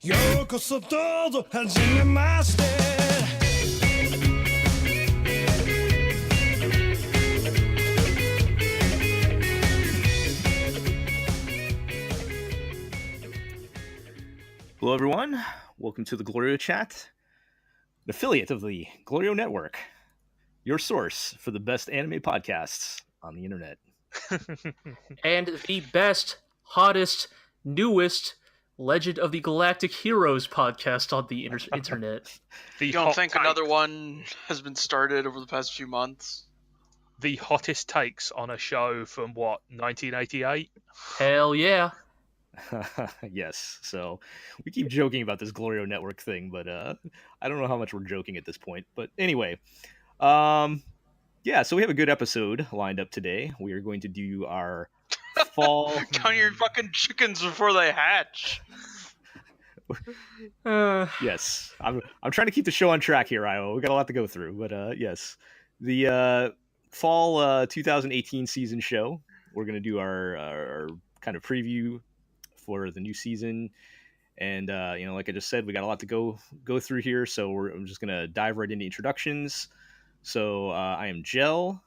ようこそどうぞはじめまして Hello everyone, welcome to the GLORIO Chat, an affiliate of the GLORIO Network, your source for the best anime podcasts on the internet. And the best, hottest, newest Legend of the Galactic Heroes podcast on the internet. You don't think another one has been started over the past few months? The hottest takes on a show from, what, 1988? Hell yeah. Yes, so we keep joking about this GLORIO Network thing, but I don't know how much we're joking at this point. But anyway, yeah, so we have a good episode lined up today. We are going to do our fall... Count your fucking chickens before they hatch. Yes, I'm trying to keep the show on track here, Io. We got a lot to go through, but yes, the fall 2018 season show. We're gonna do our kind of preview for the new season, and like I just said, we got a lot to go through here. So I'm just gonna dive right into introductions. So I am Gel.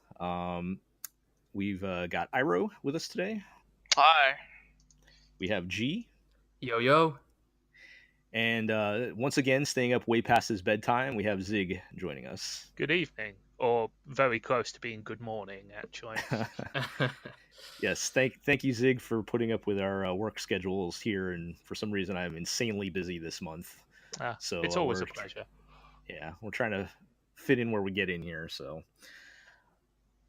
We've got Iro with us today. Hi. We have G. Yo. And once again, staying up way past his bedtime, we have Zigg joining us. Good evening, or very close to being good morning, actually. Yes, thank you, Zigg, for putting up with our work schedules here. And for some reason, I'm insanely busy this month. So it's always a pleasure. Yeah, we're trying to fit in where we get in here. So,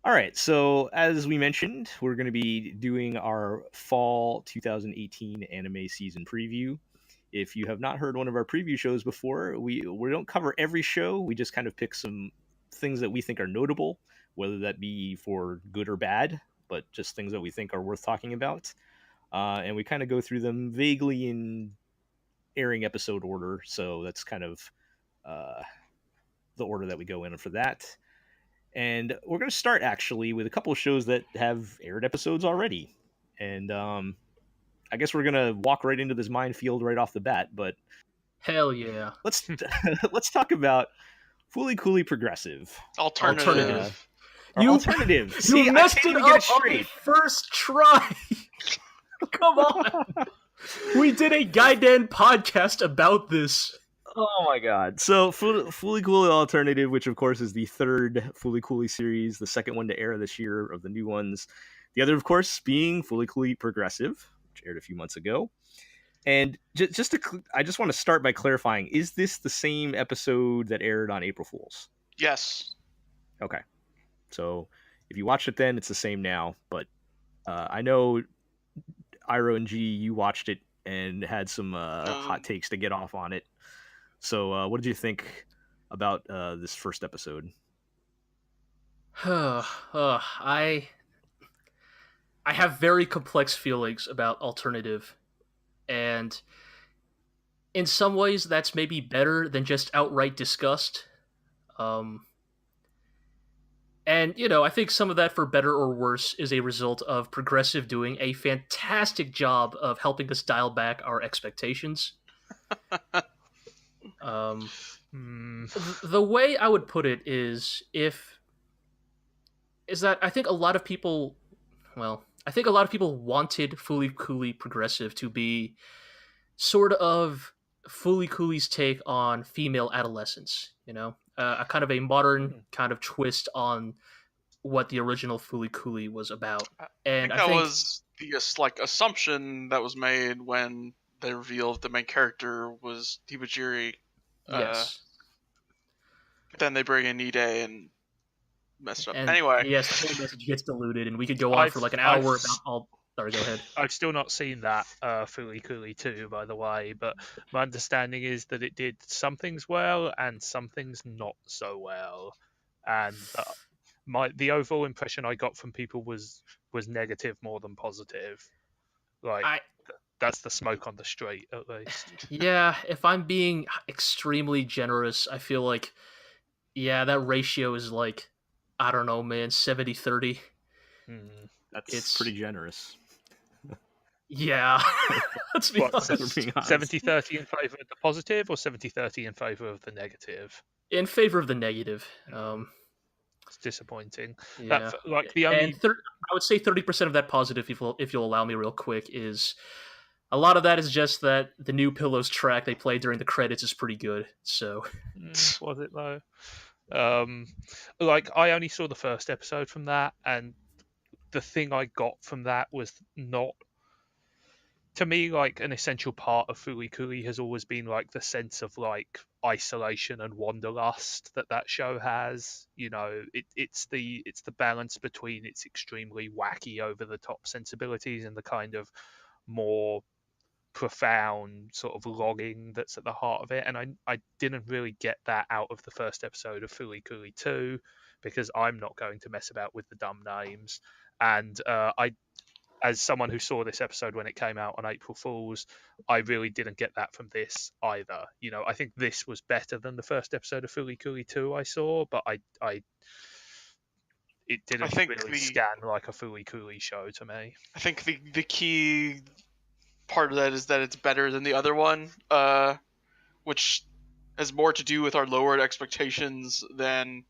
all right. So as we mentioned, we're going to be doing our fall 2018 anime season preview. If you have not heard one of our preview shows before, we don't cover every show. We just kind of pick some things that we think are notable, whether that be for good or bad, but just things that we think are worth talking about. And we kind of go through them vaguely in airing episode order. So that's kind of the order that we go in for that. And we're going to start actually with a couple of shows that have aired episodes already. And I guess we're gonna walk right into this minefield right off the bat, but hell yeah, let's talk about Fooly Cooly Progressive Alternative. Alternative. See, you messed I can't it even get up it straight. on the first try. Come on, we did a Gaiden podcast about this. Oh my god! So Fooly Cooly Alternative, which of course is the third Fooly Cooly series, the second one to air this year of the new ones. The other, of course, being Fooly Cooly Progressive, which aired a few months ago. And I just want to start by clarifying, is this the same episode that aired on April Fool's? Yes. Okay. So if you watched it then, it's the same now. But I know Iro and G, you watched it and had some hot takes to get off on it. So what did you think about this first episode? I have very complex feelings about Alternative, and in some ways that's maybe better than just outright disgust. And, I think some of that, for better or worse, is a result of Progressive doing a fantastic job of helping us dial back our expectations. The way I would put it is that I think a lot of people wanted Fooly Cooly Progressive to be sort of Fooly Cooly's take on female adolescence, a kind of a modern kind of twist on what the original Fooly Cooly was about. And I think that was the assumption that was made when they revealed the main character was Hibajiri. Yes. Then they bring in Nide and messed up. And anyway. Yes, the whole message gets diluted, and we could go on for like an hour about all... Sorry, go ahead. I've still not seen that Fooly Cooly 2, by the way, but my understanding is that it did some things well and some things not so well. And the overall impression I got from people was negative more than positive. That's the smoke on the street, at least. Yeah, if I'm being extremely generous, I feel like, that ratio is like, I don't know, man, 70-30. That's pretty generous. Yeah. Let's be What, honest. We're being honest. 70-30 in favour of the positive, or 70-30 in favour of the negative? In favor of the negative. It's disappointing. Yeah. The only And I would say 30% of that positive, if you'll allow me real quick, is a lot of that is just that the New Pillows track they played during the credits is pretty good. So was it though? I only saw the first episode from that, and the thing I got from that was not, to me, like, an essential part of Furikuri has always been like the sense of like isolation and wanderlust that show has. You know, it's the balance between its extremely wacky, over the top sensibilities and the kind of more profound sort of longing that's at the heart of it. And I didn't really get that out of the first episode of Furikuri 2, because I'm not going to mess about with the dumb names. And as someone who saw this episode when it came out on April Fool's, I really didn't get that from this either. You know, I think this was better than the first episode of Furikuri 2 I saw, but it didn't really scan like a Furikuri show to me. I think the key part of that is that it's better than the other one, which has more to do with our lowered expectations than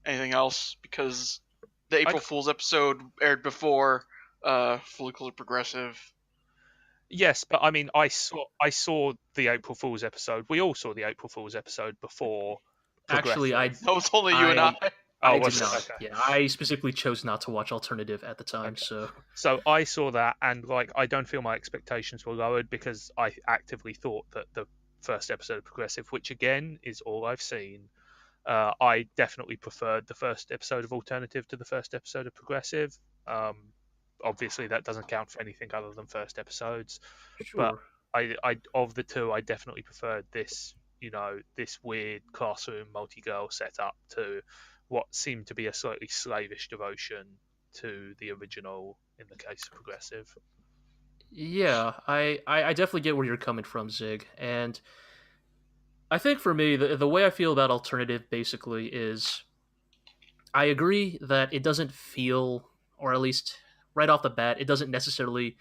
anything else, because the April Fool's episode aired before FLCL Progressive. Yes, but I mean, I saw the April Fool's episode. We all saw the April Fool's episode before. actually, That was only you and I. I was did it? not. Okay. Yeah, I specifically chose not to watch Alternative at the time. Okay. So I saw that, and like, I don't feel my expectations were lowered, because I actively thought that the first episode of Progressive, which again is all I've seen, I definitely preferred the first episode of Alternative to the first episode of Progressive. Obviously, that doesn't count for anything other than first episodes. sure. But I of the two, I definitely preferred this, you know, this weird classroom multi-girl setup to what seemed to be a slightly slavish devotion to the original in the case of Progressive. Yeah, I definitely get where you're coming from, Zigg. And I think for me, the way I feel about Alternative basically is I agree that it doesn't feel, or at least right off the bat, it doesn't necessarily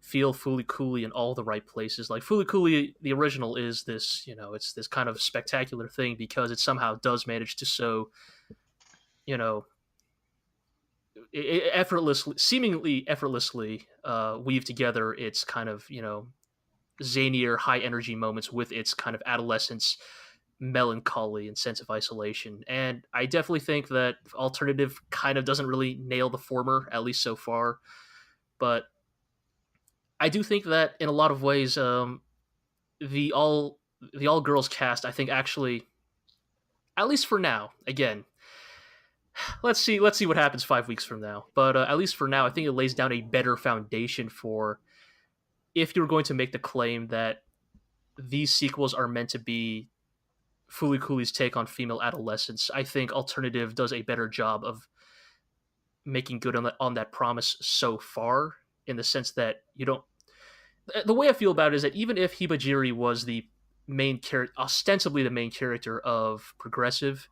feel Furikuri in all the right places. Like Furikuri, the original, is this, you know, it's this kind of spectacular thing because it somehow does manage to so, you know, seemingly effortlessly weave together its kind of, you know, zanier, high energy moments with its kind of adolescence melancholy and sense of isolation. And I definitely think that Alternative kind of doesn't really nail the former, at least so far. But I do think that in a lot of ways, the all girls cast, I think, actually, at least for now, again, let's see what happens 5 weeks from now. But at least for now, I think it lays down a better foundation for if you're going to make the claim that these sequels are meant to be Furikuri's take on female adolescence. I think Alternative does a better job of making good on that promise so far, in the sense that you don't. The way I feel about it is that even if Hibajiri was the main character, ostensibly the main character of Progressive,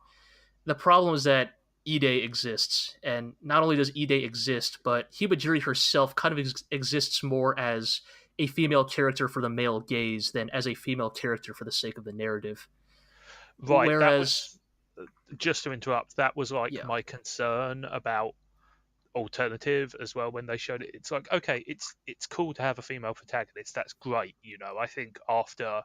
the problem is that Ide exists, and not only does Ide exist, but Hibajiri herself kind of exists more as a female character for the male gaze than as a female character for the sake of the narrative. Right. Whereas, that was, just to interrupt, that was like Yeah. my concern about Alternative as well when they showed it. It's like, okay, it's cool to have a female protagonist. That's great. You know, I think after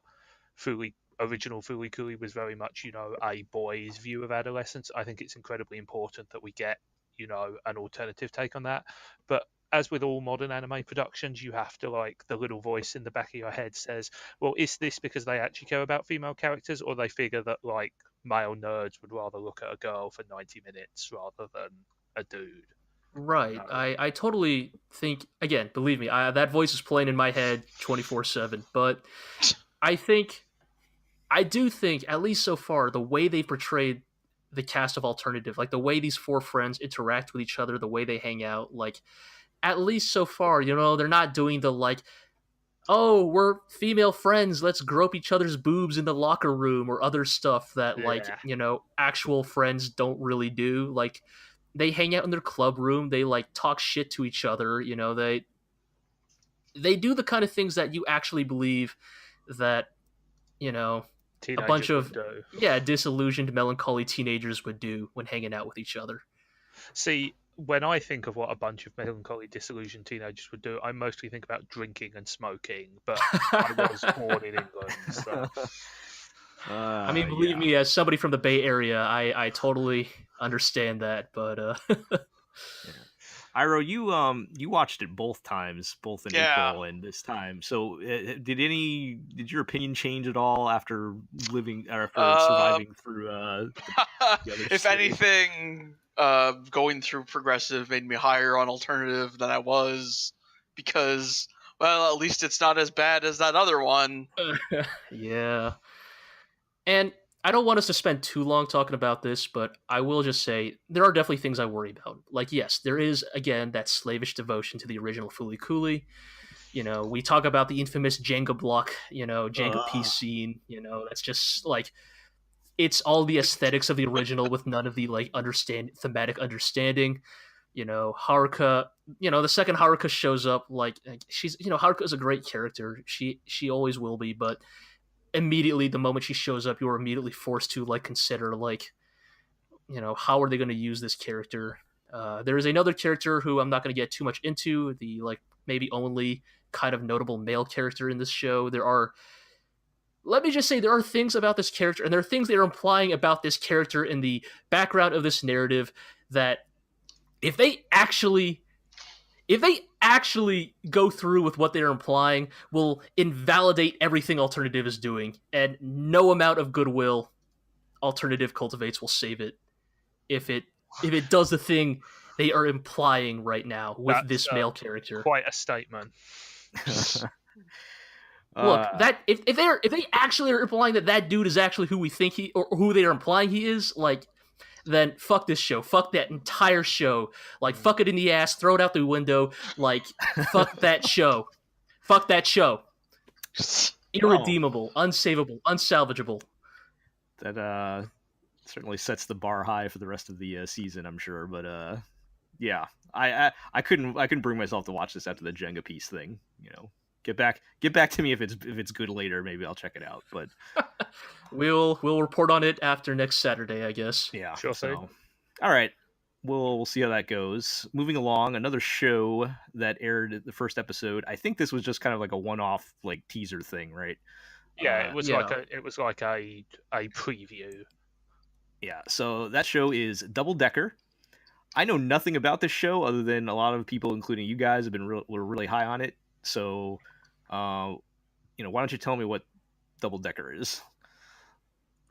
original Furikuri was very much, you know, a boy's view of adolescence, I think it's incredibly important that we get, you know, an alternative take on that. But as with all modern anime productions, you have to, like, the little voice in the back of your head says, well, is this because they actually care about female characters, or they figure that, like, male nerds would rather look at a girl for 90 minutes rather than a dude? right, No. I totally think, again, believe me, that voice is playing in my head 24/7, but I do think, at least so far, the way they portrayed the cast of Alternative, like the way these four friends interact with each other, the way they hang out, like, at least so far, you know, they're not doing the, like, oh, we're female friends, let's grope each other's boobs in the locker room, or other stuff that, like, Yeah. you know, actual friends don't really do. Like, they hang out in their club room, they, like, talk shit to each other, you know, they do the kind of things that you actually believe that, a bunch of disillusioned, melancholy teenagers would do when hanging out with each other. See, when I think of what a bunch of melancholy, disillusioned teenagers would do, I mostly think about drinking and smoking. But I was born in England, so. I mean, believe me, as somebody from the Bay Area, I totally understand that. But Iro, you watched it both times, both in April and this time. So, did your opinion change at all after surviving through? The other if anything, going through Progressive made me higher on Alternative than I was, because, well, at least it's not as bad as that other one. Yeah. And I don't want us to spend too long talking about this, but I will just say there are definitely things I worry about. Like, yes, there is, again, that slavish devotion to the original Fooly Cooly. We talk about the infamous Jenga block, Jenga piece scene. That's just like, it's all the aesthetics of the original with none of the like thematic understanding. Haruka, the second Haruka shows up, like she's, Haruka is a great character. She always will be, but immediately the moment she shows up, you're immediately forced to like consider like, how are they going to use this character? There is another character who I'm not going to get too much into, the like maybe only kind of notable male character in this show. Let me just say, there are things about this character, and there are things they are implying about this character in the background of this narrative that if they actually go through with what they're implying, will invalidate everything Alternative is doing, and no amount of goodwill Alternative cultivates will save it if it does the thing they are implying right now with this male character. Quite a statement. Look, that if they actually are implying that dude is actually who we think he, or who they are implying he is, like, then fuck this show. Fuck that entire show. Like, fuck it in the ass, throw it out the window. Like, fuck that show. Fuck that show. Irredeemable, unsavable, unsalvageable. That certainly sets the bar high for the rest of the season, I'm sure. But yeah, I couldn't bring myself to watch this after the Jenga piece thing. Get back to me if it's good later. Maybe I'll check it out. But we'll report on it after next Saturday, I guess. Yeah, sure. So, all right, we'll see how that goes. Moving along, another show that aired the first episode. I think this was just kind of like a one-off like teaser thing, right? Yeah, it was like a preview. Yeah, so that show is Double Decker. I know nothing about this show other than a lot of people, including you guys, were really high on it. So, why don't you tell me what Double Decker is?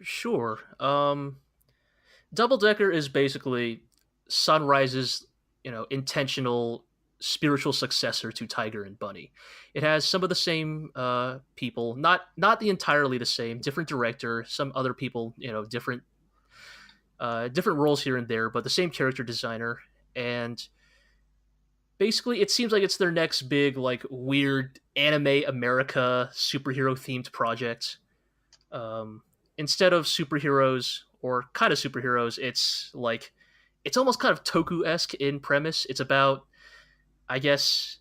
Sure. Double Decker is basically Sunrise's, intentional spiritual successor to Tiger and Bunny. It has some of the same people, not the entirely the same, different director, some other people, different roles here and there, but the same character designer. And basically, it seems like it's their next big, like, weird anime America superhero themed project. Instead of superheroes, or kind of superheroes, it's almost kind of Toku-esque in premise. It's about, I guess,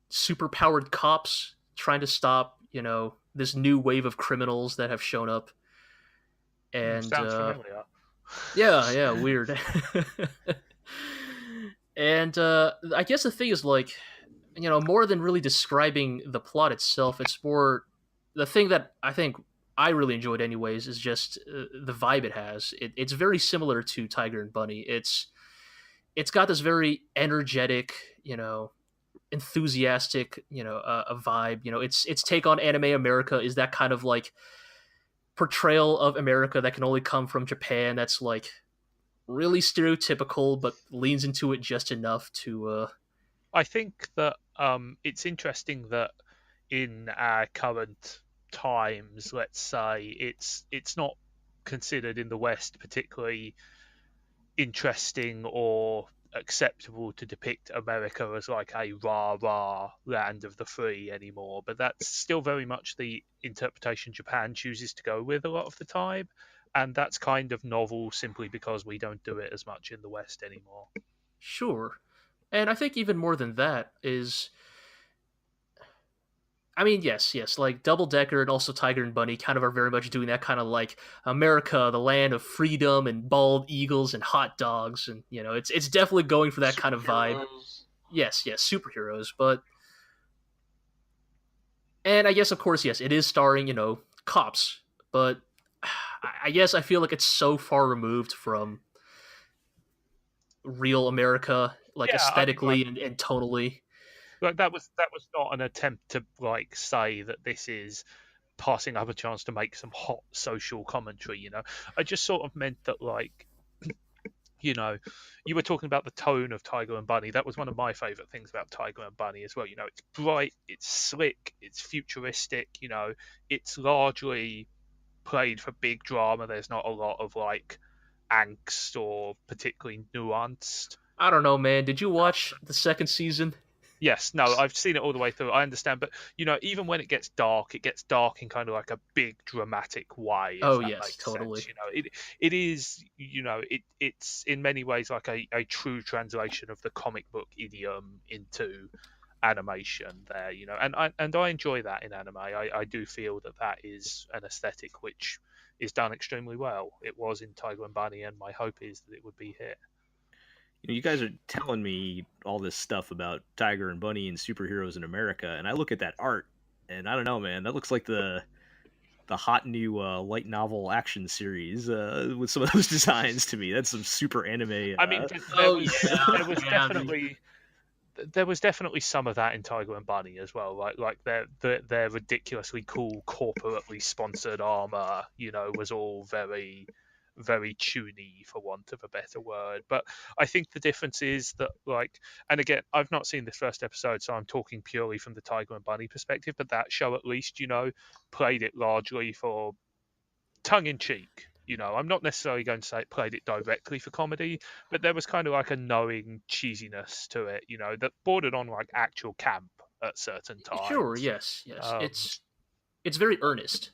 super-powered cops trying to stop, this new wave of criminals that have shown up. And sounds familiar. Yeah, weird. And I guess the thing is, like, more than really describing the plot itself, it's more the thing that I think I really enjoyed anyways is just the vibe it has. It's very similar to Tiger and Bunny. It's got this very energetic, enthusiastic, a vibe. Its take on anime America is that kind of like portrayal of America that can only come from Japan. That's like really stereotypical, but leans into it just enough to. I think that it's interesting that in our current times, let's say, it's not considered in the West particularly interesting or acceptable to depict America as like a rah-rah land of the free anymore, but that's still very much the interpretation Japan chooses to go with a lot of the time, and that's kind of novel simply because we don't do it as much in the West anymore. Sure. And I think even more than that is I mean, yes, like Double Decker and also Tiger and Bunny kind of are very much doing that kind of like America, the land of freedom and bald eagles and hot dogs, and it's definitely going for that kind of vibe. Superheroes. Yes, superheroes, but and I guess of course yes, it is starring cops, but I guess I feel like it's so far removed from real America, like Yeah, I mean, aesthetically and tonally. like that was not an attempt to like say that this is passing up a chance to make some hot social commentary. I just sort of meant that like you were talking about the tone of Tiger and Bunny. That was one of my favorite things about Tiger and Bunny as well. It's bright, it's slick, it's futuristic. It's largely played for big drama. There's not a lot of like angst or particularly nuanced. I don't know, man. Did you watch the second season? Yes, no, I've seen it all the way through. I understand, but even when it gets dark in kind of like a big dramatic way. If Oh that yes, makes totally. sense. It is it's in many ways like a true translation of the comic book idiom into animation there. And I enjoy that in anime. I do feel that is an aesthetic which is done extremely well. It was in Tiger and Bunny, and my hope is that it would be here. You guys are telling me all this stuff about Tiger and Bunny and superheroes in America, and I look at that art, and I don't know, man, that looks like the hot new light novel action series with some of those designs to me. That's some super anime. I mean, there was definitely some of that in Tiger and Bunny as well, right? Like their ridiculously cool corporately sponsored armor, was all very, very tuny, for want of a better word. But I think the difference is that, like, and again, I've not seen this first episode, so I'm talking purely from the Tiger and Bunny perspective, but that show at least, played it largely for tongue-in-cheek. I'm not necessarily going to say it played it directly for comedy, but there was kind of like a knowing cheesiness to it, that bordered on like actual camp at certain times. Sure, yes. It's very earnest.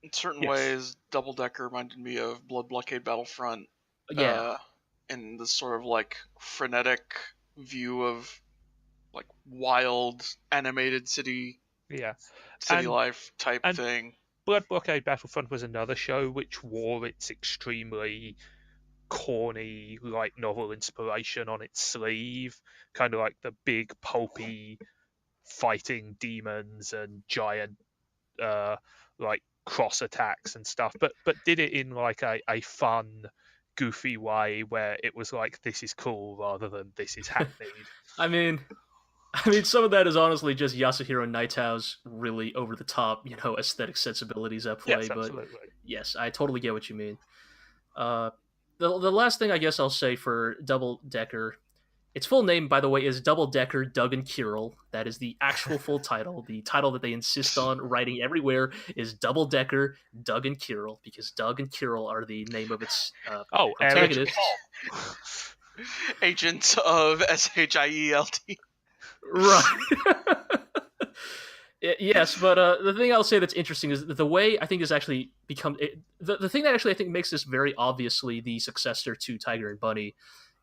In certain Yes. ways, Double Decker reminded me of Blood Blockade Battlefront. Yeah. In this sort of like frenetic view of like wild animated city And- life type and- thing. Blood Blockade Battlefront was another show which wore its extremely corny light novel inspiration on its sleeve, kind of like the big pulpy fighting demons and giant like cross attacks and stuff, but did it in like a fun, goofy way where it was like, this is cool rather than this is hackneyed. I mean, some of that is honestly just Yasuhiro Naito's really over the top, aesthetic sensibilities at play. Yes, but absolutely. yes, I totally get what you mean. The last thing I guess I'll say for Double Decker, its full name, by the way, is Double Decker Doug and Kirill. That is the actual full title. The title that they insist on writing everywhere is Double Decker Doug and Kirill, because Doug and Kirill are the name of its antagonists. Agents of SHIELD. Right. Yes, but the thing I'll say that's interesting is the way I think this actually becomes the thing that actually I think makes this very obviously the successor to Tiger and Bunny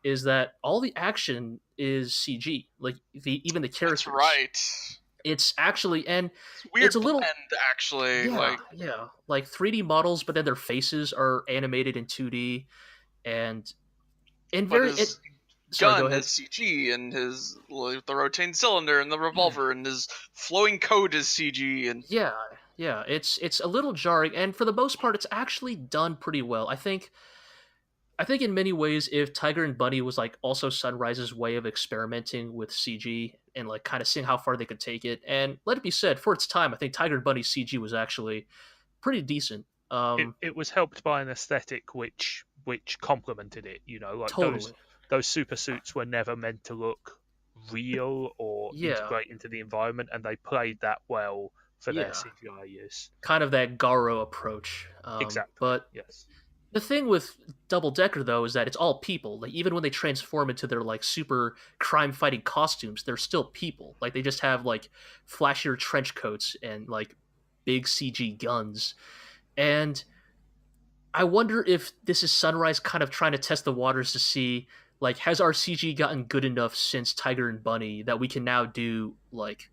is that all the action is CG, like even the characters. That's right. It's actually It's weird. It's a little blend, actually. like 3D models, but then their faces are animated in 2D, and very. Sorry, go gun ahead. is CG, and his the rotating cylinder and the revolver and his flowing code is CG, and Yeah, it's a little jarring, and for the most part, it's actually done pretty well. I think in many ways, if Tiger and Bunny was like also Sunrise's way of experimenting with CG and like kind of seeing how far they could take it, and let it be said, for its time, I think Tiger and Bunny's CG was actually pretty decent. It was helped by an aesthetic which complemented it. Like Totally. those super suits were never meant to look real or integrate into the environment, and they played that well for their CGI use. Kind of that Garo approach. Exactly. But yes. the thing with Double Decker, though, is that it's all people. Like, even when they transform into their like super crime-fighting costumes, they're still people. Like, they just have like flashier trench coats and like big CG guns. And I wonder if this is Sunrise kind of trying to test the waters to see, like, has our CG gotten good enough since Tiger and Bunny that we can now do like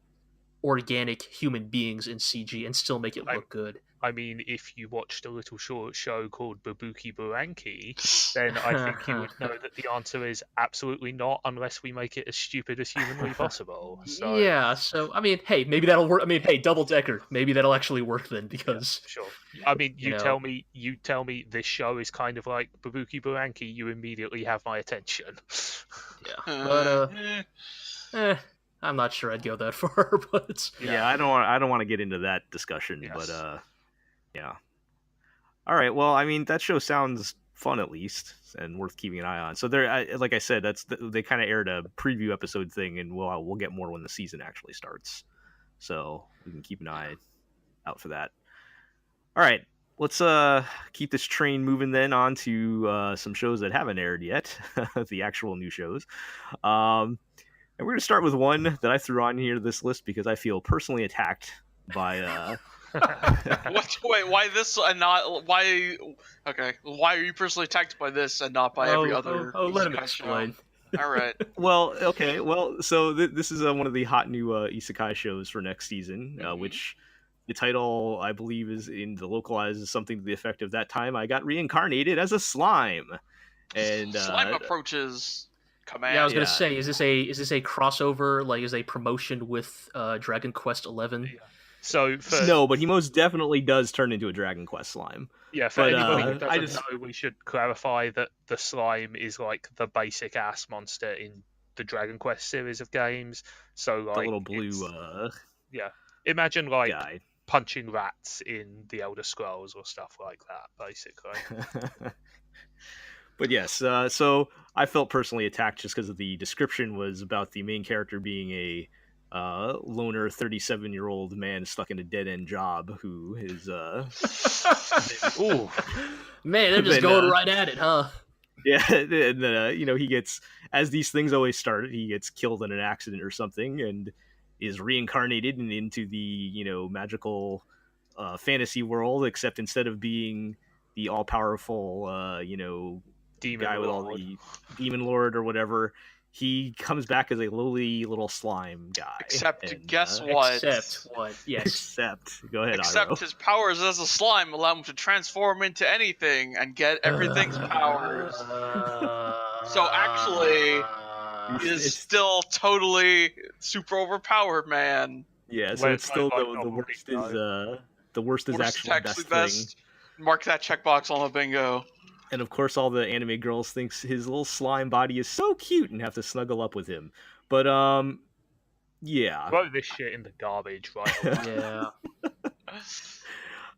organic human beings in CG and still make it look good. I mean, if you watched a little short show called Babuki Buranki, then I think you would know that the answer is absolutely not, unless we make it as stupid as humanly possible. So, Yeah, so, I mean, hey, maybe that'll work. I mean, hey, Double Decker, maybe that'll actually work then, because... Yeah, sure. I mean, you know. tell me this show is kind of like Babuki Buranki, you immediately have my attention. Yeah, but, I'm not sure I'd go that far, but... Yeah, I don't want to get into that discussion, Yes. but, yeah. All right. Well, I mean, that show sounds fun at least, and worth keeping an eye on. So like I said, they kind of aired a preview episode thing, and we'll get more when the season actually starts. So we can keep an eye out for that. All right. Let's keep this train moving then on to some shows that haven't aired yet, the actual new shows. And we're going to start with one that I threw on here to this list because I feel personally attacked by What? Wait, why this and not why? Okay, why are you personally attacked by this and not by every other? Let him isekai explain. show? All right. Well, okay. Well, so this is one of the hot new isekai shows for next season, which the title, I believe, is in the localized is something to the effect of "That Time I Got Reincarnated as a Slime." And Slime approaches command. Yeah, I was gonna say, is this a crossover? Like, is a promotion with Dragon Quest 11? Yeah. So no, but he most definitely does turn into a Dragon Quest slime. Yeah, for anybody who doesn't know, we should clarify that the slime is like the basic ass monster in the Dragon Quest series of games. So like the little blue imagine like guy punching rats in the Elder Scrolls or stuff like that, basically. But yes, so I felt personally attacked just because of the description was about the main character being a loner 37-year-old man stuck in a dead-end job who is Ooh, man, they're just going right at it, huh? Yeah, and then he gets, as these things always start, he gets killed in an accident or something and is reincarnated into the magical fantasy world, except instead of being the all-powerful Demon guy Lord. with all the demon lord or whatever, he comes back as a lowly little slime guy. Except, guess what? Except what? Yes. Except, go ahead, Except Iro. his powers as a slime allow him to transform into anything and get everything's powers. So actually, he is still totally super overpowered, man. Yeah, so it's still the worst is the worst is Worst actually the best thing. Mark that checkbox on the bingo. And of course, all the anime girls thinks his little slime body is so cute and have to snuggle up with him. But yeah. Throw this shit in the garbage, right? Yeah.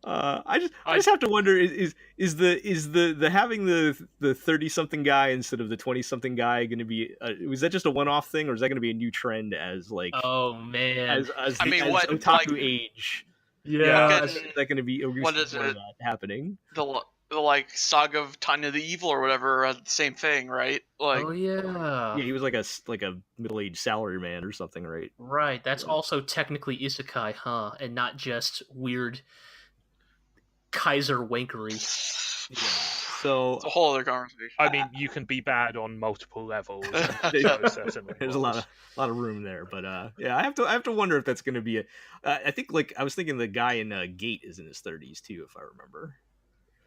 I just have to wonder is the having the 30-something guy instead of the 20-something guy going to be was that just a one-off thing, or is that going to be a new trend as like oh man as otaku like, age? Yeah. Is that going to be what is it happening? The like saga of Tanya the Evil or whatever, the same thing, right? Like, oh yeah. Yeah, he was like a middle-aged salaryman or something, right? Right. That's also technically isekai, huh? And not just weird Kaiser wankery. Yeah. So it's a whole other conversation. I mean, you can be bad on multiple levels. There's a lot of room there, but yeah, I have to wonder if that's going to be I think like I was thinking the guy in Gate is in his 30s too, if I remember.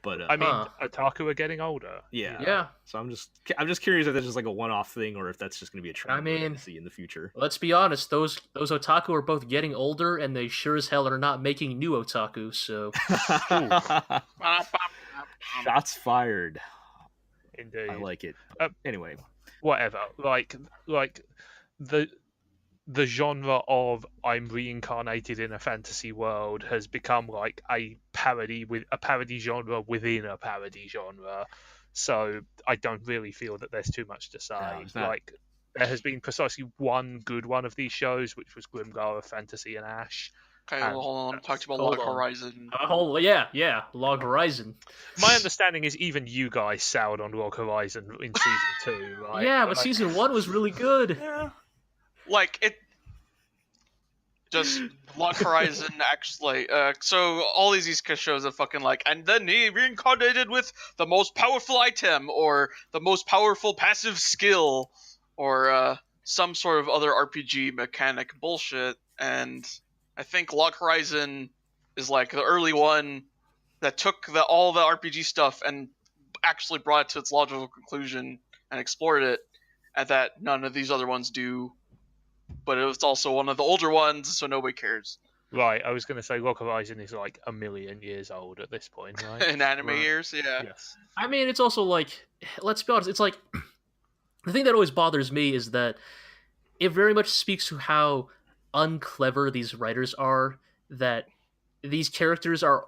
But I mean, otaku are getting older. Yeah. So I'm just curious if that's just like a one-off thing or if that's just going to be a trend. I mean, to see in the future. Let's be honest; those otaku are both getting older, and they sure as hell are not making new otaku. So, shots fired. Indeed, I like it. Anyway, whatever. Like the genre of I'm reincarnated in a fantasy world has become like a parody genre within a parody genre. So I don't really feel that there's too much to say. No, like there has been precisely one good one of these shows, which was Grimgar Fantasy and Ash. Okay, well, hold on. Talked about Log Horizon. Oh yeah, Log Horizon. My understanding is even you guys soured on Log Horizon in season 2, right? Yeah, but season 1 was really good. Yeah. Like it. Just Log Horizon actually. So all these isekai shows are fucking like, and then he reincarnated with the most powerful item or the most powerful passive skill or some sort of other RPG mechanic bullshit, and I think Log Horizon is like the early one that took all the RPG stuff and actually brought it to its logical conclusion and explored it, and that none of these other ones do. But it was also one of the older ones, so nobody cares. Right, I was going to say Log Horizon is like 1,000,000 years old at this point, right? In anime Right. years, yeah. Yes. I mean, it's also like, let's be honest, it's like, the thing that always bothers me is that it very much speaks to how unclever these writers are, that these characters are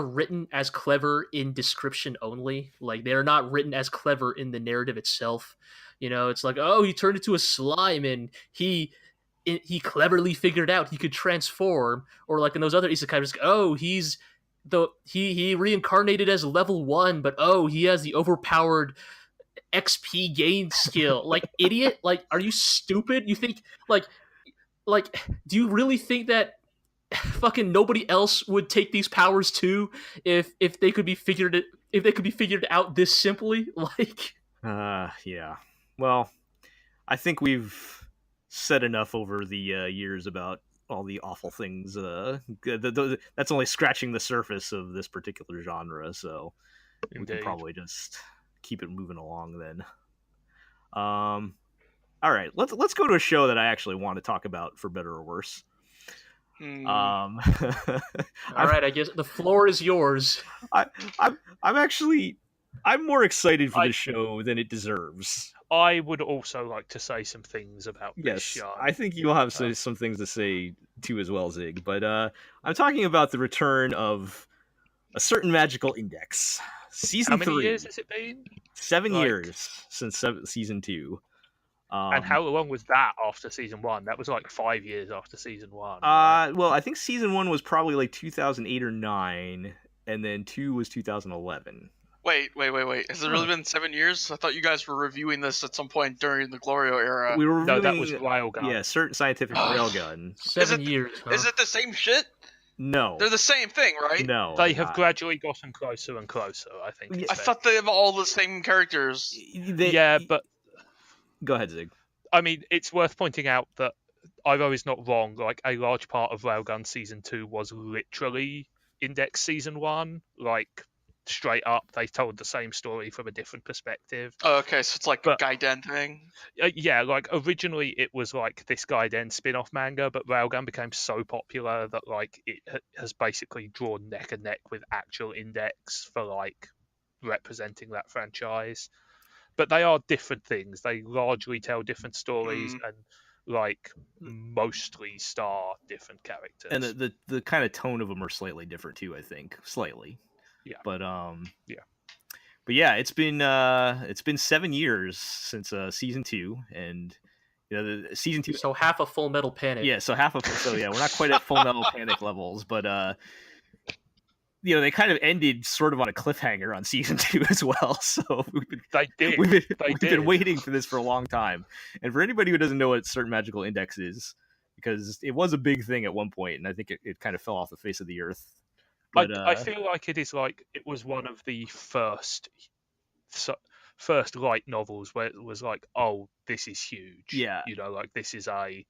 written as clever in description only. Like, they're not written as clever in the narrative itself. You know, it's like, oh, he turned into a slime and he cleverly figured out he could transform, or like in those other isekai, it's like, oh, he reincarnated as level 1, but oh, he has the overpowered XP gain skill. Like, idiot, like, are you stupid? You think like do you really think that fucking nobody else would take these powers too if they could be figured out this simply? Like, Yeah. Well, I think we've said enough over the years about all the awful things. That's only scratching the surface of this particular genre, so we Indeed. can probably just keep it moving along then. All right, let's go to a show that I actually want to talk about, for better or worse. all right, I guess the floor is yours. I'm more excited for this show than it deserves. I would also like to say some things about this Yes, show. I think you'll have some things to say too as well, Zigg. But I'm talking about the return of a certain magical index. Season 3. How many years has it been? 7 years since season 2. And how long was that after season 1? That was like 5 years after season 1. Well, I think season 1 was probably like 2008 or 9, and then 2 was 2011. Wait. Has it really been 7 years? I thought you guys were reviewing this at some point during the GLORIO era. We were No, that reviewing, was Railgun. Yeah, certain scientific railgun. 7 years. Huh? Is it the same shit? No. They're the same thing, right? No. They have gradually gotten closer and closer, I think. I thought they have all the same characters. Yeah, but Go ahead, Zigg. I mean, it's worth pointing out that Ivo is not wrong. Like, a large part of Railgun Season 2 was literally Index Season 1. Like, straight up, they told the same story from a different perspective. Oh, okay, so it's like a Gaiden thing. Yeah, like, originally it was like this Gaiden spin-off manga, but Railgun became so popular that, like, it has basically drawn neck and neck with actual Index for, like, representing that franchise. But they are different things. They largely tell different stories and, like, mostly star different characters. And the kind of tone of them are slightly different too, I think. Slightly. Yeah. But yeah. But yeah, it's been 7 years since season 2, and you know the season 2. So half a Full Metal Panic. Yeah, so yeah, we're not quite at Full Metal Panic levels, but you know, they kind of ended sort of on a cliffhanger on season 2 as well. So we've been waiting for this for a long time. And for anybody who doesn't know what certain magical index is, because it was a big thing at one point, and I think it kind of fell off the face of the earth. But I feel like it was one of the first light novels where it was like, oh, this is huge. Yeah. You know, like this is a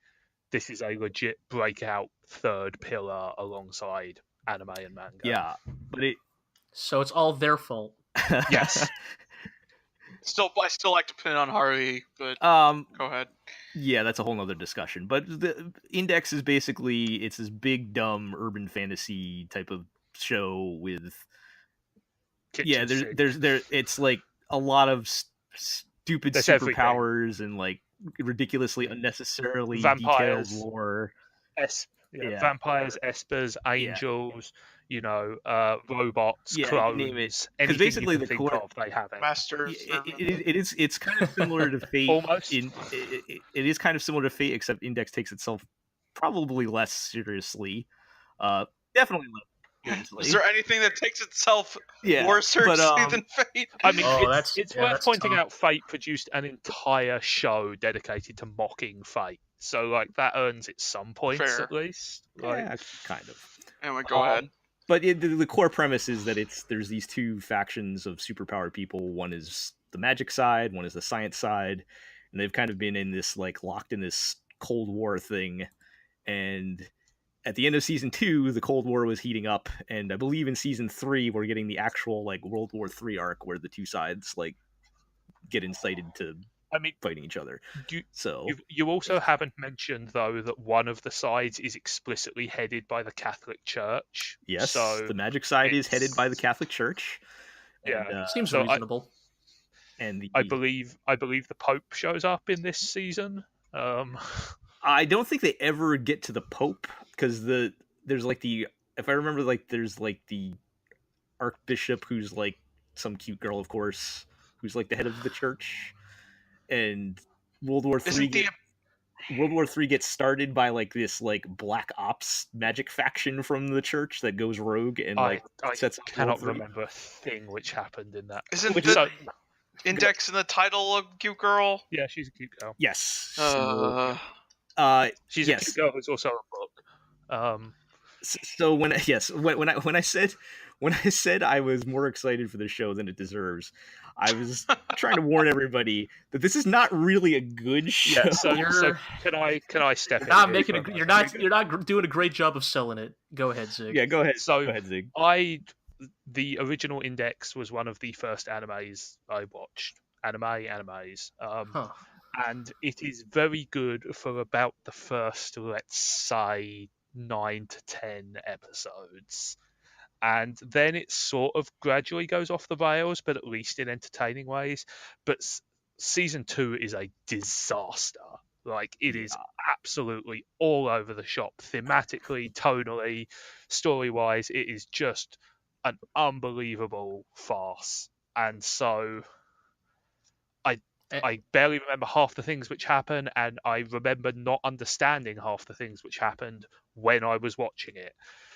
legit breakout third pillar alongside anime and manga. Yeah, but so it's all their fault. Yes. I still like to pin on Haruhi, but go ahead. Yeah, that's a whole nother discussion. But the Index is basically, it's this big dumb urban fantasy type of show with it's like a lot of stupid superpowers and like ridiculously unnecessarily detailed lore. Vampires, espers, angels, you know, robots, clones. Because basically the core they have it. Masters. It's kind of similar to Fate. Almost. It is kind of similar to Fate, except Index takes itself probably less seriously. Definitely less seriously. Is there anything that takes itself more seriously than Fate? I mean, it's worth pointing out Fate produced an entire show dedicated to mocking Fate. So, like, that earns it some points, at least. Like, yeah, kind of. Anyway, go ahead. But the core premise is that there's these two factions of superpowered people. One is the magic side, one is the science side. And they've kind of been in this, like, locked in this Cold War thing. And at the end of season 2, the Cold War was heating up, and I believe in season 3 we're getting the actual like World War III arc where the two sides like get incited to fighting each other. You also haven't mentioned though that one of the sides is explicitly headed by the Catholic Church. Yes, so the magic side is headed by the Catholic Church. Yeah, and, seems reasonable. I believe the Pope shows up in this season. I don't think they ever get to the Pope because there's like if I remember, like there's like the Archbishop who's like some cute girl, of course, who's like the head of the church, and World War III gets started by like this like black ops magic faction from the church that goes rogue and I sets up cannot World War III. remember a thing which happened in that. Isn't the Index in the title a cute girl? Yeah, she's a cute girl. Yes. She's a cute girl who's also a book. So when I said I was more excited for the show than it deserves, I was trying to warn everybody that this is not really a good show. Yeah, so can I step in? You're not doing a great job of selling it. Go ahead, Zigg. Yeah, go ahead. So go ahead, Zigg. The original Index was one of the first animes I watched. Animes. And it is very good for about the first, let's say, 9 to 10 episodes. And then it sort of gradually goes off the rails, but at least in entertaining ways. But season 2 is a disaster. Like, it is absolutely all over the shop, thematically, tonally, story-wise. It is just an unbelievable farce. And so I barely remember half the things which happen, and I remember not understanding half the things which happened when I was watching it.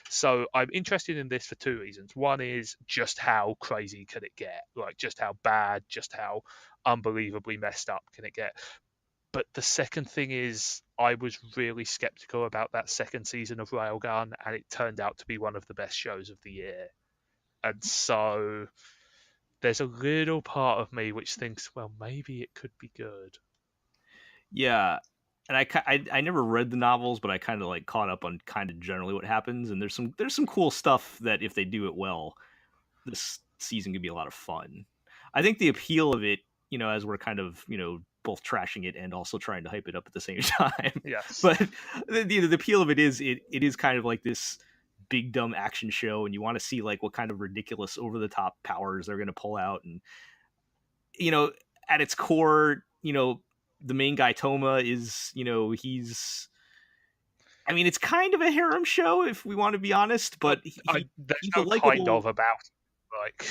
So I'm interested in this for 2 reasons. One is just how crazy can it get? Like, just how bad, just how unbelievably messed up can it get? But the second thing is I was really skeptical about that second season of Railgun, and it turned out to be one of the best shows of the year. And so there's a little part of me which thinks, well, maybe it could be good. Yeah, and I never read the novels, but I kind of like caught up on kind of generally what happens, and there's some cool stuff that if they do it well, this season could be a lot of fun. I think the appeal of it, as we're kind of both trashing it and also trying to hype it up at the same time. Yes. But the appeal of it is kind of like this big dumb action show, and you want to see like what kind of ridiculous over the top powers they're going to pull out. And at its core, the main guy Toma is it's kind of a harem show if we want to be honest, but he's no kind of about it. Like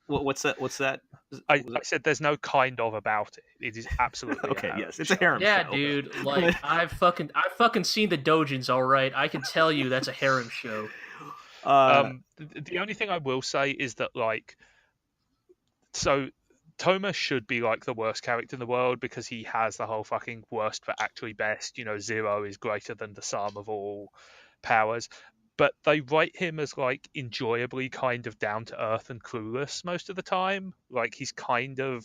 what's that? I said there's no kind of about it. It is absolutely okay. Yes, it's a harem show. Yeah, dude. Like I've fucking seen the doujins. All right, I can tell you that's a harem show. The only thing I will say is that so Toma should be like the worst character in the world because he has the whole fucking worst but actually best. Zero is greater than the sum of all powers. But they write him as like enjoyably kind of down to earth and clueless most of the time. Like they kind of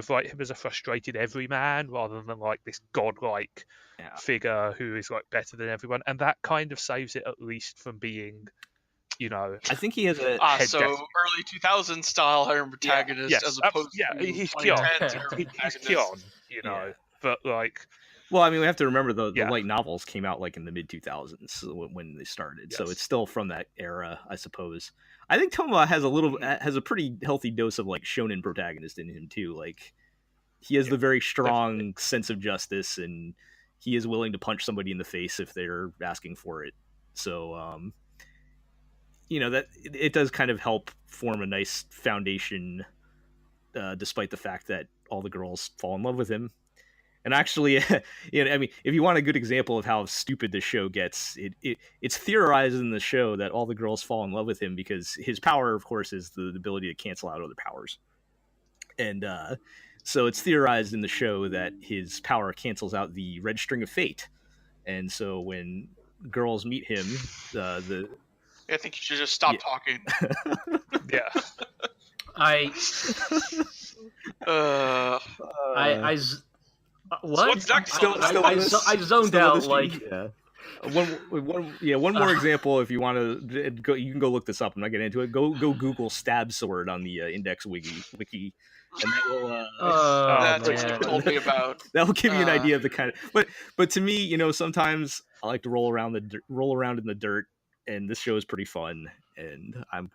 write him as a frustrated everyman rather than like this godlike figure who is like better than everyone. And that kind of saves it at least from being, I think he has a early 2000s style harem protagonist as opposed to he's 2010s he's Kyon, but like. Well, we have to remember the light novels came out like in the mid 2000s when they started, so it's still from that era, I suppose. I think Toma has a pretty healthy dose of like shonen protagonist in him too. Like he has the very strong sense of justice, and he is willing to punch somebody in the face if they're asking for it. So, that it does kind of help form a nice foundation, despite the fact that all the girls fall in love with him. And actually, if you want a good example of how stupid this show gets, it's theorized in the show that all the girls fall in love with him because his power, of course, is the ability to cancel out other powers. And so it's theorized in the show that his power cancels out the red string of fate. And so when girls meet him, I think you should just stop talking. Yeah. What? What's next? I zoned out. Like, One more example. If you want to go, you can go look this up. I'm not getting into it. Go Google stab sword on the index wiki, and that will. That's what you man. told me about. That will give you an idea of the kind of. But to me, sometimes I like to roll around in the dirt, and this show is pretty fun, and I'm.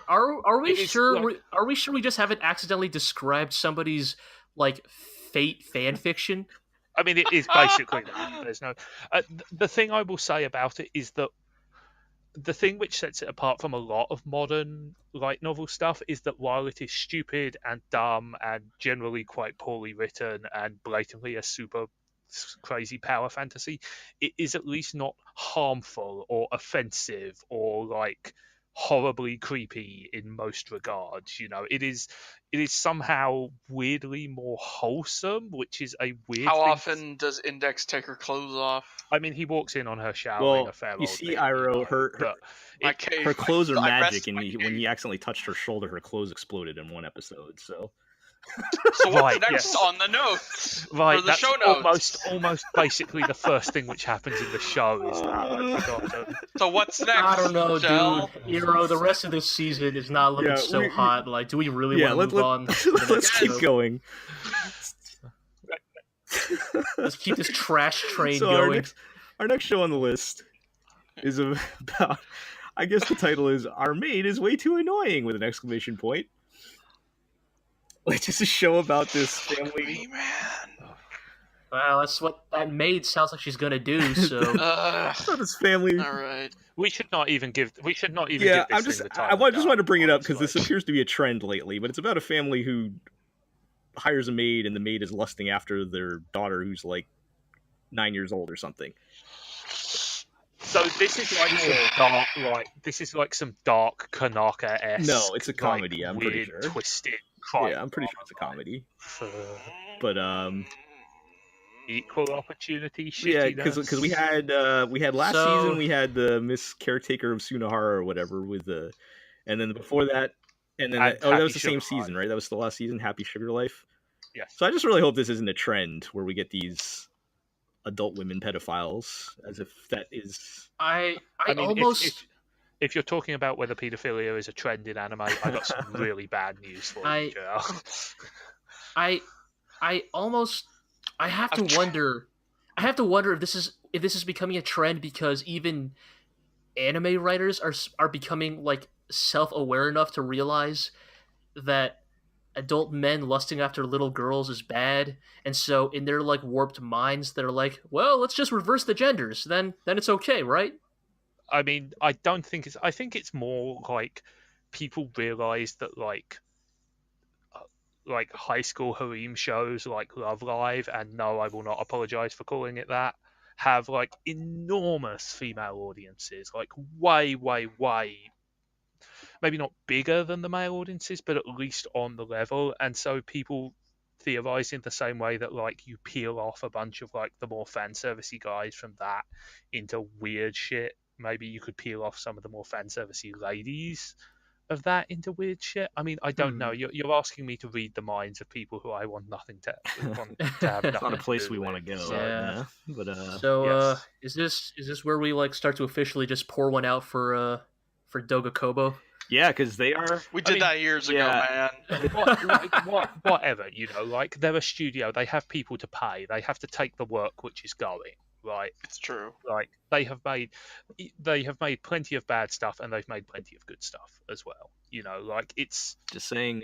Are we It is sure? like- Are we sure we just haven't accidentally described somebody's like fate fan fiction? I mean, it is basically that. There's no. The thing I will say about it is that the thing which sets it apart from a lot of modern light novel stuff is that while it is stupid and dumb and generally quite poorly written and blatantly a super crazy power fantasy, it is at least not harmful or offensive or like horribly creepy in most regards. It is somehow weirdly more wholesome, which is a weird How thing. often does Index take her clothes off? I mean, he walks in on her showering a fair you old see, bit, Iroh, but My cave. her clothes are I rest magic, and my when cave. he accidentally touched her shoulder, her clothes exploded in one episode. So So what's Right, next yes. on the notes? right, For the that's show notes. almost basically the first thing which happens in the show is that I've forgotten. So what's next? I don't know, Shell? dude. Hero, the rest of this season is not looking Yeah, so we- hot. Like, do we really yeah, want to move on? to the let's next keep show? going. Let's keep this trash train So going. our next show on the list is about. I guess the title is "Our Maid is Way Too Annoying" with an exclamation point. Which is a show about this family. Hey, man. Well, that's what that maid sounds like she's gonna do. So About this family. All right. We should not even give. We should not even. Yeah, give this I'm thing just. the I title just wanted to bring it up because honestly. this appears to be a trend lately. But it's about a family who hires a maid, and the maid is lusting after their daughter, who's like 9 years old or something. So this is like some dark, this is like some dark Kanaka-esque. No, it's a comedy, I'm pretty weird, sure. Twisted. crime Yeah, I'm pretty sure it's a comedy. for But equal opportunity. yeah, Shittiness. because we had last So- season we had the Miss Caretaker of Sunahara or whatever with the, and then before that, and then And that Happy was the same Sugar Life. season, right? That was the last season, Happy Sugar Life. Yes. So I just really hope this isn't a trend where we get these adult women pedophiles, as if that is. I mean, almost if you're talking about whether paedophilia is a trend in anime, I got some really bad news for you, Joel. I almost I have to wonder if this is becoming a trend because even anime writers are becoming like self-aware enough to realize that adult men lusting after little girls is bad, and so in their like warped minds they're like, well, let's just reverse the genders, then it's okay, right? I mean, I don't think it's. I think it's more like people realize that like high school harem shows like Love Live and No, I Will Not Apologize for Calling It That have like enormous female audiences, like way, maybe not bigger than the male audiences, but at least on the level. And so people theorize in the same way that like you peel off a bunch of like the more fan servicey guys from that into weird shit. Maybe you could peel off some of the more fan servicey ladies of that into weird shit. I mean, I don't know. You're asking me to read the minds of people who I want nothing to have. It's not a to place do we with. want to go. So, Yeah. But So yes. is this where we like start to officially just pour one out for Dogakobo? yeah, because they are. We did that years ago, yeah. man. whatever, like they're a studio, they have people to pay, they have to take the work which is going, right? It's true. Like they have made plenty of bad stuff and they've made plenty of good stuff as well. Like it's Just saying,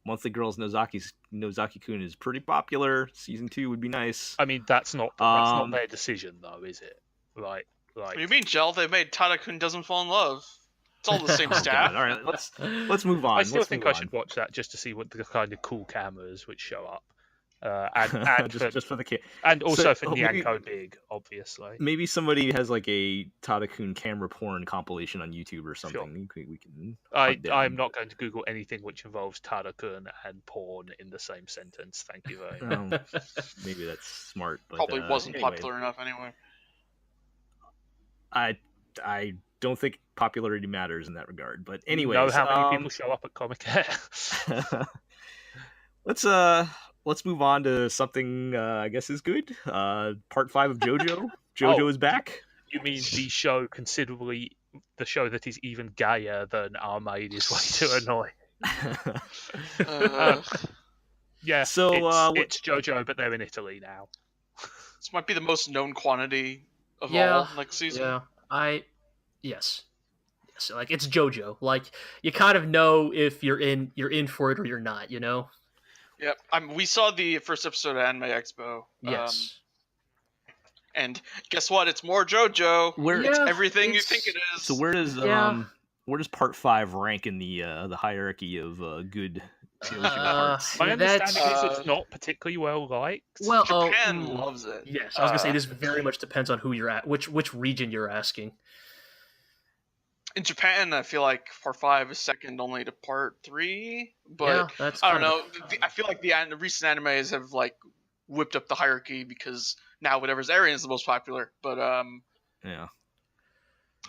Monthly Girls Nozaki-kun is pretty popular. Season 2 would be nice. I mean that's not their decision though, is it? Like What do you mean, Gel? They made Tadakun Doesn't Fall in Love. It's all the same staff. God, all right, let's move on. I still Let's think move I should on. watch that just to see what the kind of cool cameras which show up. And just for the kid. and also So, for maybe- Nyanko Big, obviously. Maybe somebody has like a Tadakun camera porn compilation on YouTube or something. We can. hunt down. I'm not going to Google anything which involves Tadakun and porn in the same sentence. Thank you very much. Maybe that's smart. But, Probably wasn't anyway, popular enough anyway. I don't think popularity matters in that regard. But anyway, Know how many people show up at Comic let's move on to something I guess is good. Part 5 of Jojo Jojo is back. You mean the show the show that is even gayer than our Maid is way too annoying. Yeah, So, it's Jojo, but they're in Italy now. This might be the most known quantity of Yeah, all next season. Yeah, yes, like it's JoJo. Like you kind of know if you're in for it or you're not. You know. Yep. We saw the first episode of Anime Expo. Yes. And guess what? It's more JoJo. It's everything you think it is. So where does Part 5 rank in the hierarchy of good television parts? My understanding is it's not particularly well liked. Well, Japan loves it. Yes, I was gonna say this very much depends on who you're at, which region you're asking. In Japan, I feel like Part 5 is second only to Part 3, but Yeah, that's I don't know. kind I feel like the recent animes have like whipped up the hierarchy because now whatever's airing is the most popular. But yeah.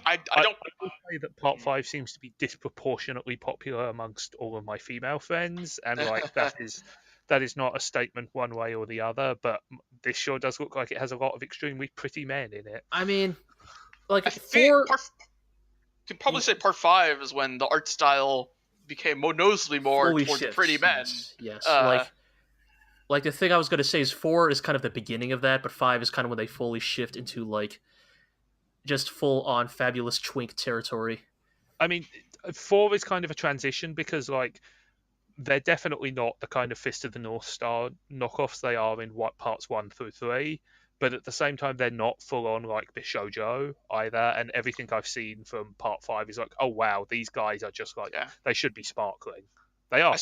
I don't would say that Part 5 seems to be disproportionately popular amongst all of my female friends, and like that is not a statement one way or the other, but this sure does look like it has a lot of extremely pretty men in it. I mean, like I think you could probably say Part 5 is when the art style became noticeably more towards pretty men. Yes. Like the thing I was gonna say is 4 is kind of the beginning of that, but 5 is kind of when they fully shift into like just full on fabulous twink territory. I mean, 4 is kind of a transition because like they're definitely not the kind of Fist of the North Star knockoffs they are in parts 1 through 3, but at the same time they're not full on like Bishojo either, and everything I've seen from Part 5 is like, oh wow, these guys are just like they should be sparkling. They are.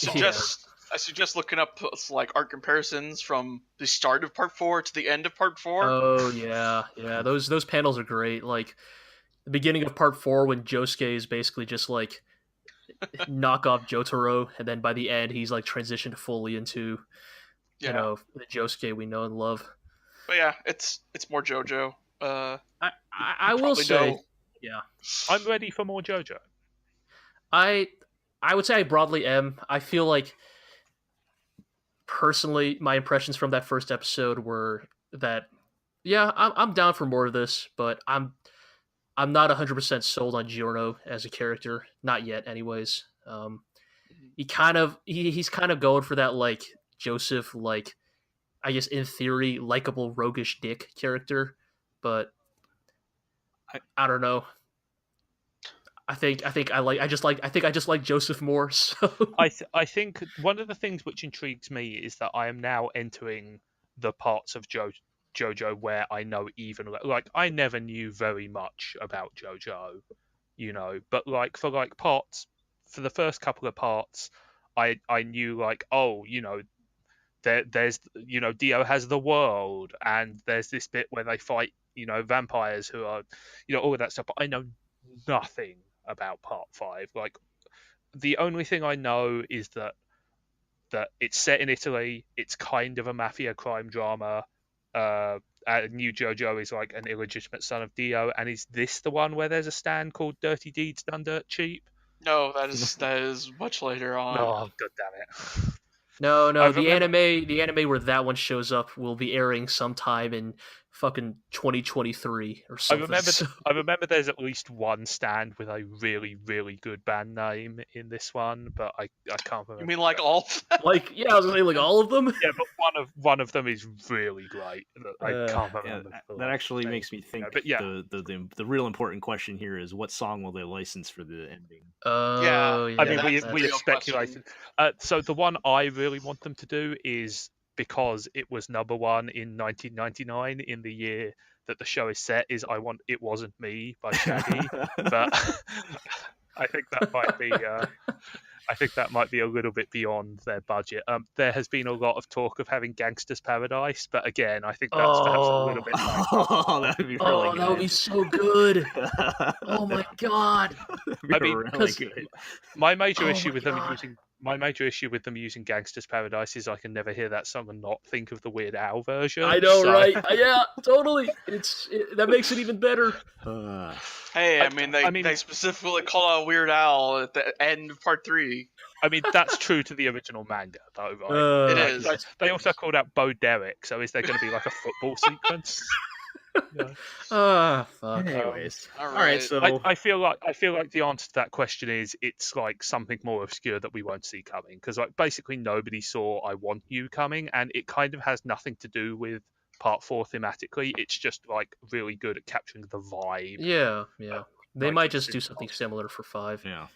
I suggest looking up like art comparisons from the start of Part 4 to the end of Part 4. Oh yeah. Those panels are great. Like the beginning of Part 4 when Josuke is basically just like knockoff Jotaro, and then by the end he's like transitioned fully into you know the Josuke we know and love. But yeah, it's more JoJo. I will say, I'm ready for more JoJo. I would say I broadly am. I feel like personally, my impressions from that first episode were that, I'm down for more of this, but I'm not 100% sold on Giorno as a character, not yet, anyways. He's kind of going for that like Joseph, like I guess in theory, likable roguish dick character, but I don't know. I think I just like Joseph more. So I think one of the things which intrigues me is that I am now entering the parts of JoJo where I know even like I never knew very much about JoJo, you know, but like for the first couple of parts, I knew like, oh, you know, there's you know, Dio has the world, and there's this bit where they fight, you know, vampires who are, you know, all of that stuff. But I know nothing about Part 5. Like the only thing I know is that it's set in Italy. It's kind of a mafia crime drama. New JoJo is like an illegitimate son of Dio, and is this the one where there's a stand called Dirty Deeds Done Dirt Cheap? No, that is much later on. Oh, god damn it. No, the anime where that one shows up will be airing sometime in fucking 2023 or something. I remember there's at least one stand with a really, really good band name in this one, but I can't remember. You mean like all of them? Like, yeah, I was gonna say like all of them? Yeah, but one of them is really great. I can't remember. That actually makes me think but yeah. the real important question here is what song will they license for the ending? I mean, we have speculated. So the one I really want them to do is, because it was number 1 in 1999 in the year that the show is set, is I Want It Wasn't Me by Shaggy. But I think that might be a little bit beyond their budget. There has been a lot of talk of having Gangsta's Paradise, but again, I think that's perhaps a little bit. That would be really good. That would be so good. Oh my god. I mean, really good. My major issue with them using Gangsta's Paradise is I can never hear that song and not think of the Weird Al version. I know, right? Yeah, totally. That makes it even better. Hey, I mean, they specifically call out Weird Al at the end of Part 3. I mean, that's true to the original manga, though, right? It is. They also called out Bo Derek, so is there going to be like a football sequence? Ah, fuck. Anyways, all all right. right. So I feel like the answer to that question is it's like something more obscure that we won't see coming, because like basically nobody saw I Want You coming, and it kind of has nothing to do with part 4 thematically. It's just like really good at capturing the vibe. Yeah. They Like, might it's just do something awesome. similar for 5. yeah,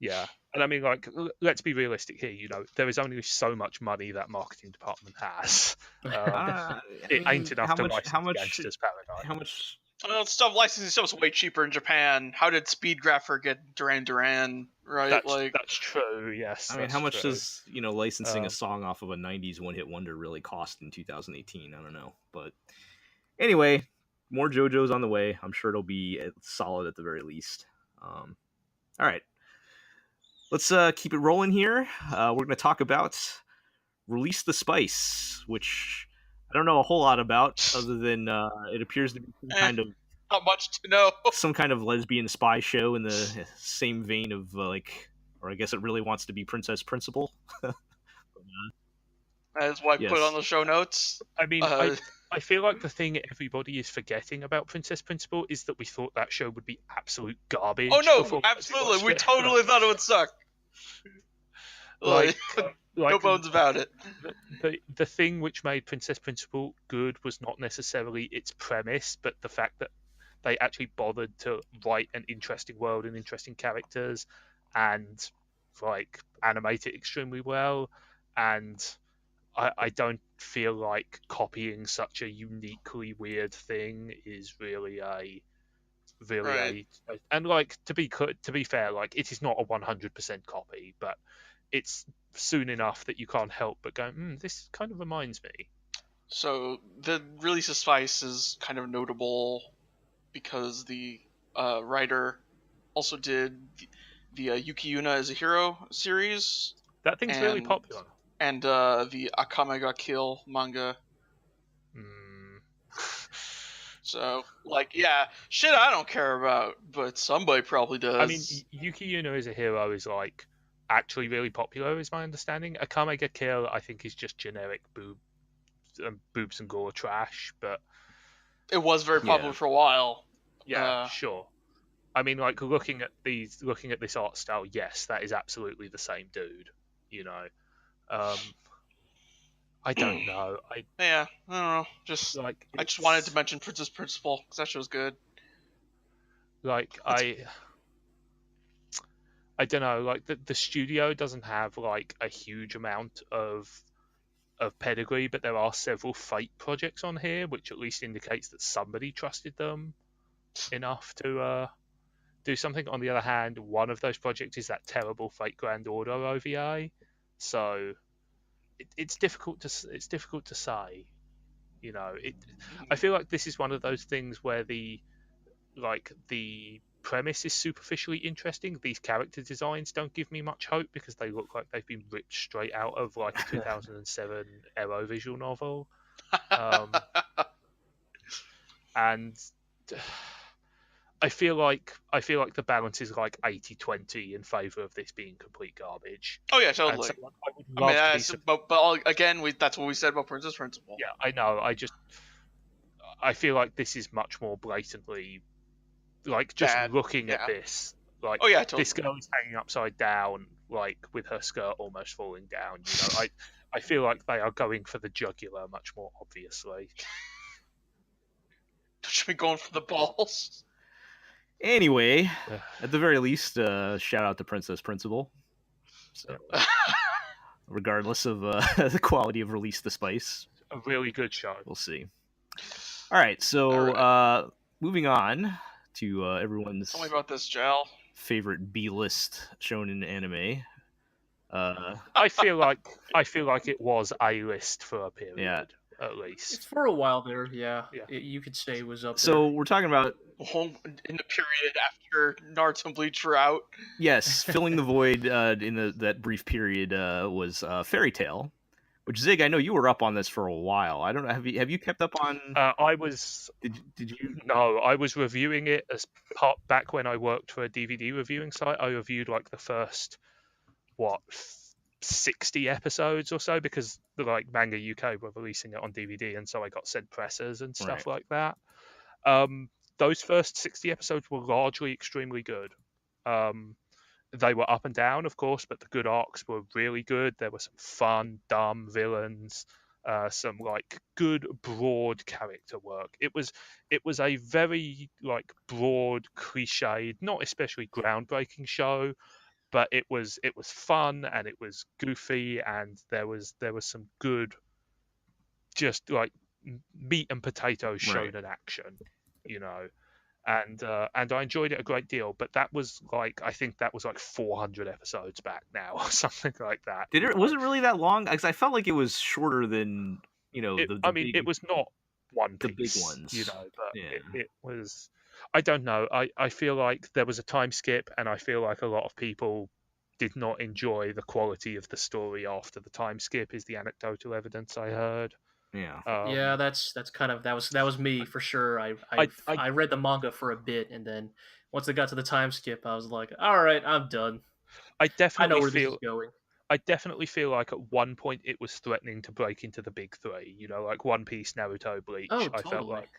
Yeah, and I mean, like, let's be realistic here. You know, there is only so much money that marketing department has. It ain't enough to license Gangster's Paradise. How much? Well, licensing stuff's way cheaper in Japan. How did Speed Grapher get Duran Duran? Right, That's true. Yes. I mean, that's how much true. does licensing a Um, song off of a '90s one-hit wonder really cost in 2018? I don't know, but anyway, more JoJo's on the way. I'm sure it'll be solid at the very least. All right, let's keep it rolling here. We're going to talk about Release the Spyce, which I don't know a whole lot about, other than it appears to be not much to know. some kind of lesbian spy show in the same vein of or I guess it really wants to be Princess Principal. That's why I put on the show notes. I mean, I feel like the thing everybody is forgetting about Princess Principal is that we thought that show would be absolute garbage. Oh no, before absolutely. We watched it. totally thought it would suck. Like, No bones about it. The thing which made Princess Principal good was not necessarily its premise, but the fact that they actually bothered to write an interesting world and interesting characters and like animate it extremely well. And I don't feel like copying such a uniquely weird thing is really and like to be fair, like it is not a 100% copy, but it's soon enough that you can't help but go, this kind of reminds me. So the release of Spyce is kind of notable because the writer also did the Yuki Yuna as a Hero series. That thing's really popular. And the Akame ga Kill manga. So, like, yeah, shit I don't care about, but somebody probably does. I mean, Yuki Yuna as a Hero is, like, actually really popular, is my understanding. Akame ga Kill, I think, is just generic boobs and gore trash, but... It was very popular for a while. Yeah, sure. I mean, like, looking at this art style, yes, that is absolutely the same dude, you know. I don't know. I don't know. Just like I just wanted to mention Princess Principal because that show's good. Like I don't know. Like the studio doesn't have like a huge amount of pedigree, but there are several Fate projects on here, which at least indicates that somebody trusted them enough to do something. On the other hand, one of those projects is that terrible Fate Grand Order OVA, so. It's difficult to say, you know. I feel like this is one of those things where the premise is superficially interesting. These character designs don't give me much hope because they look like they've been ripped straight out of like a 2007 Arrow visual novel, and I feel like the balance is like 80-20 in favor of this being complete garbage. Oh yeah, totally. So, but again, that's what we said about Princess Principal. Yeah, I know. I feel like this is much more blatantly, like, just bad. Looking at this, like, totally. This girl is hanging upside down, like with her skirt almost falling down. You know, I feel like they are going for the jugular much more obviously. Should be going for the balls. Anyway, at the very least, shout out to Princess Principal. So, regardless of the quality of Release the Spyce, a really good show. We'll see. All right, so moving on to everyone's tell me about this gel favorite B-list shonen anime. I feel like it was A-list for a period. Yeah. At least for a while there, you could say it was up there. So we're talking about in the period after Naruto and Bleach were out. Yes, filling the void in that brief period was Fairy Tail, which Zigg, I know you were up on this for a while. I don't know. Have you kept up on? I was. Did you? No, I was reviewing it as part back when I worked for a DVD reviewing site. I reviewed like the first 60 episodes or so, because the like Manga UK were releasing it on DVD, and so I got sent pressers and stuff like that. Those first 60 episodes were largely extremely good. They were up and down, of course, but the good arcs were really good. There were some fun, dumb villains, some like good, broad character work. It was a very like broad, cliched, not especially groundbreaking show, but it was fun and it was goofy, and there was some good, just like meat and potatoes shonen action, you know. And I enjoyed it a great deal, but that was like, I think that was like 400 episodes back now or something like that. Was it really that long? Because I felt like it was shorter than, you know, it was not One Piece, the big ones, you know, but it was. I don't know. I feel like there was a time skip, and I feel like a lot of people did not enjoy the quality of the story after the time skip, is the anecdotal evidence I heard. Yeah. Yeah, that's kind of that was me for sure. I read the manga for a bit, and then once it got to the time skip, I was like, all right, I'm done. I know where definitely this is going. I definitely feel like at one point it was threatening to break into the big three. You know, like One Piece, Naruto, Bleach. Oh, I felt totally. like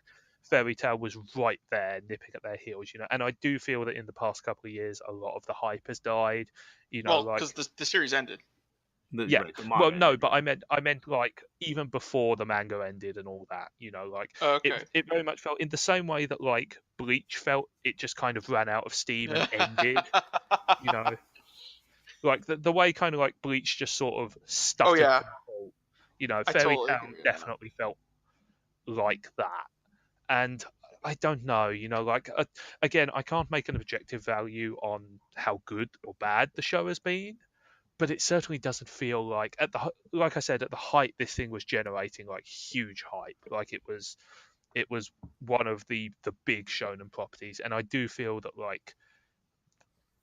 Fairy Tail was right there, nipping at their heels. You know, and I do feel that in the past couple of years, a lot of the hype has died. You know, Well, because the series ended. Yeah. Right, Well, no, but I meant like even before the manga ended and all that. You know, like Okay. it very much felt in the same way that like Bleach felt it just kind of ran out of steam and ended. You know, like the way kind of like Bleach just sort of stuck. Oh, yeah. To the whole, you know, I Fairy totally Tail agree with that. definitely felt like that. And I don't know, you know, like again, I can't make an objective value on how good or bad the show has been, but it certainly doesn't feel like like I said, at the height this thing was generating like huge hype. Like it was one of the big shonen properties, and I do feel that like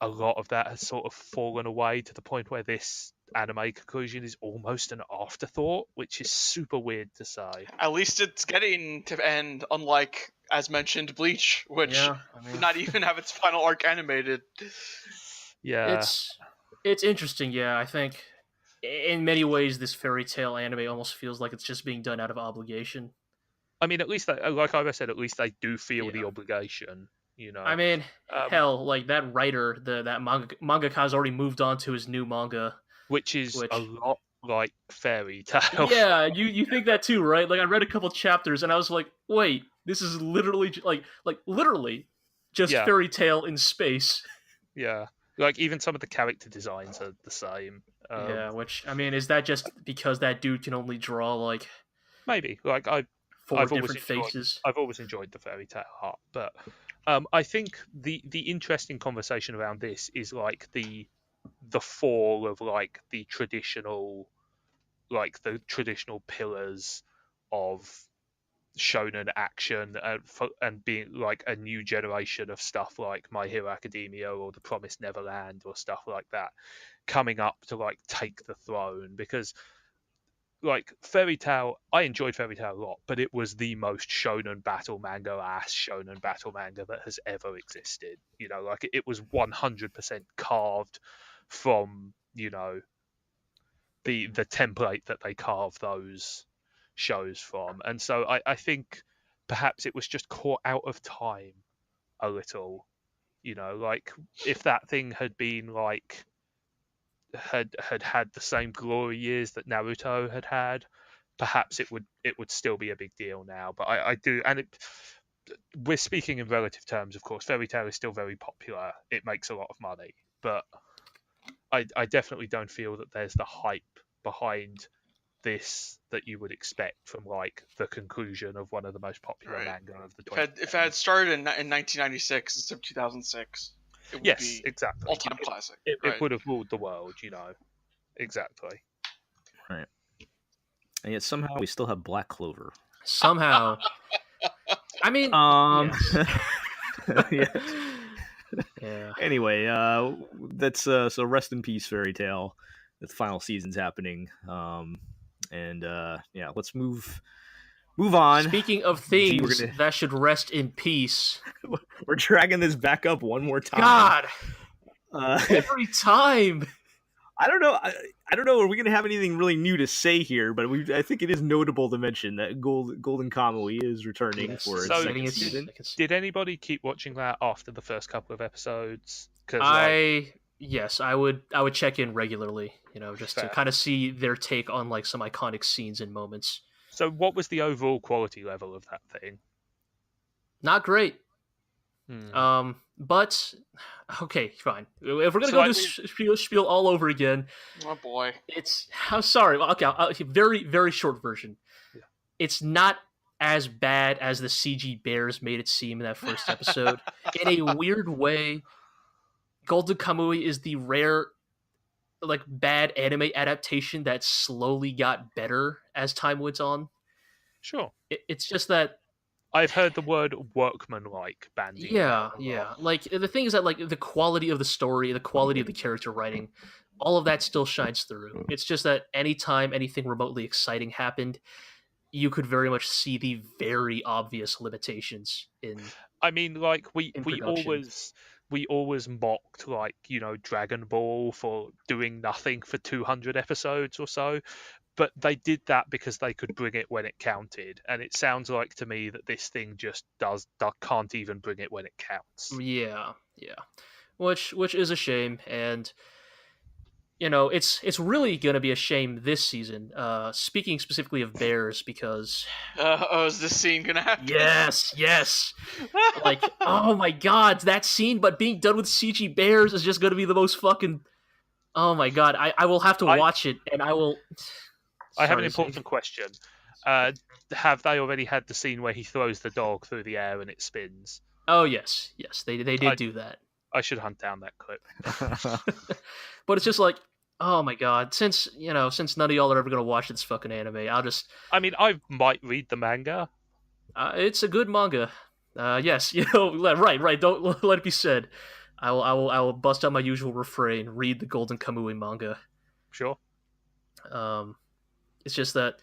a lot of that has sort of fallen away to the point where this anime conclusion is almost an afterthought, which is super weird to say. At least it's getting to end, unlike, as mentioned, Bleach, which did not even have its final arc animated. Yeah. It's interesting, yeah. I think in many ways this fairy tale anime almost feels like it's just being done out of obligation. I mean, at least, like I said, at least they do feel the obligation, you know. I mean, hell, like that writer, that mangaka's already moved on to his new manga. Which is a lot like Fairy Tail. Yeah, you think that too, right? Like I read a couple chapters and I was like, wait, this is literally like literally just Fairy Tail in space. Yeah. Like, even some of the character designs are the same. Yeah, which, I mean, is that just because that dude can only draw, like... Maybe. Like, I've different faces. I've always enjoyed the Fairy Tail art, but I think the interesting conversation around this is, like, the fall of, like, the traditional pillars of shonen action and being like a new generation of stuff like My Hero Academia or The Promised Neverland or stuff like that coming up to like take the throne, because like Fairy Tail, I enjoyed Fairy Tail a lot, but it was the most shonen battle manga that has ever existed. You know, like it was 100% carved from, you know, the template that they carve those shows from. And so I think perhaps it was just caught out of time a little, you know, like if that thing had been like had the same glory years that Naruto had, perhaps it would still be a big deal now. But I do, and we're speaking in relative terms, of course. Fairy Tail is still very popular. It makes a lot of money, but I definitely don't feel that there's the hype behind this that you would expect from like the conclusion of one of the most popular manga of the 20th. If it had started in 1996 instead of 2006, it would be exactly all-time classic. It would have ruled the world, you know. Exactly. Right. And yet somehow we still have Black Clover. Somehow. I mean, yeah. Yeah. Anyway, that's so rest in peace, Fairy Tail. The final season's happening. Yeah, let's move on. Speaking of things that should rest in peace, we're dragging this back up one more time. God, every time. I don't know. I don't know. Are we going to have anything really new to say here? But I think it is notable to mention that Golden Kamuy is returning Yes, for its So- second season. Did anybody keep watching that after the first couple of episodes? Because Yes, I would check in regularly, just to Fair. kind of see their take on like some iconic scenes and moments. so what was the overall quality level of that thing? Not great. Hmm. But okay, fine. If we're gonna So go I do spiel all over again, Oh boy. I'm sorry. Okay, very very short version. Yeah. It's not as bad as the CG bears made it seem in that first episode. In a weird way, Golden Kamuy is the rare, like, bad anime adaptation that slowly got better as time went on. Sure. It's just that, I've heard the word workman-like bandied yeah, around a lot. yeah. Like, the thing is that, like, the quality of the story, the quality of the character writing, all of that still shines through. It's just that anytime anything remotely exciting happened, you could very much see the very obvious limitations in. I mean, like we production. always mocked, like, Dragon Ball for doing nothing for 200 episodes or so, but they did that because they could bring it when it counted, and it sounds like to me that this thing just can't even bring it when it counts. Yeah, which is a shame, and it's really gonna be a shame this season. Speaking specifically of bears, because Is this scene gonna happen? yes, like, oh my god, that scene, but being done with CG bears is just gonna be the most fucking. Oh my god, I will have to watch it, and I will. I have an Sorry, important question. Have they already had the scene where he throws the dog through the air and it spins? Oh yes, they did do that. I should hunt down that clip. But it's just like, oh my god, since none of y'all are ever gonna watch this fucking anime, I mean, I might read the manga. it's a good manga. Yes, right. Don't let it be said. I will bust out my usual refrain. Read the Golden Kamuy manga. Sure. It's just that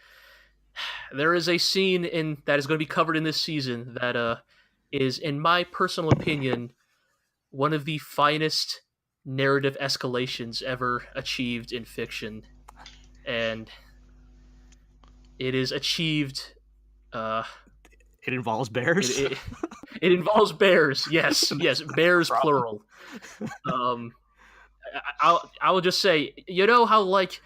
there is a scene that is going to be covered in this season that is, in my personal opinion, one of the finest narrative escalations ever achieved in fiction, and it is achieved. It involves bears. It involves bears. Yes, bears plural. I will just say, how, like,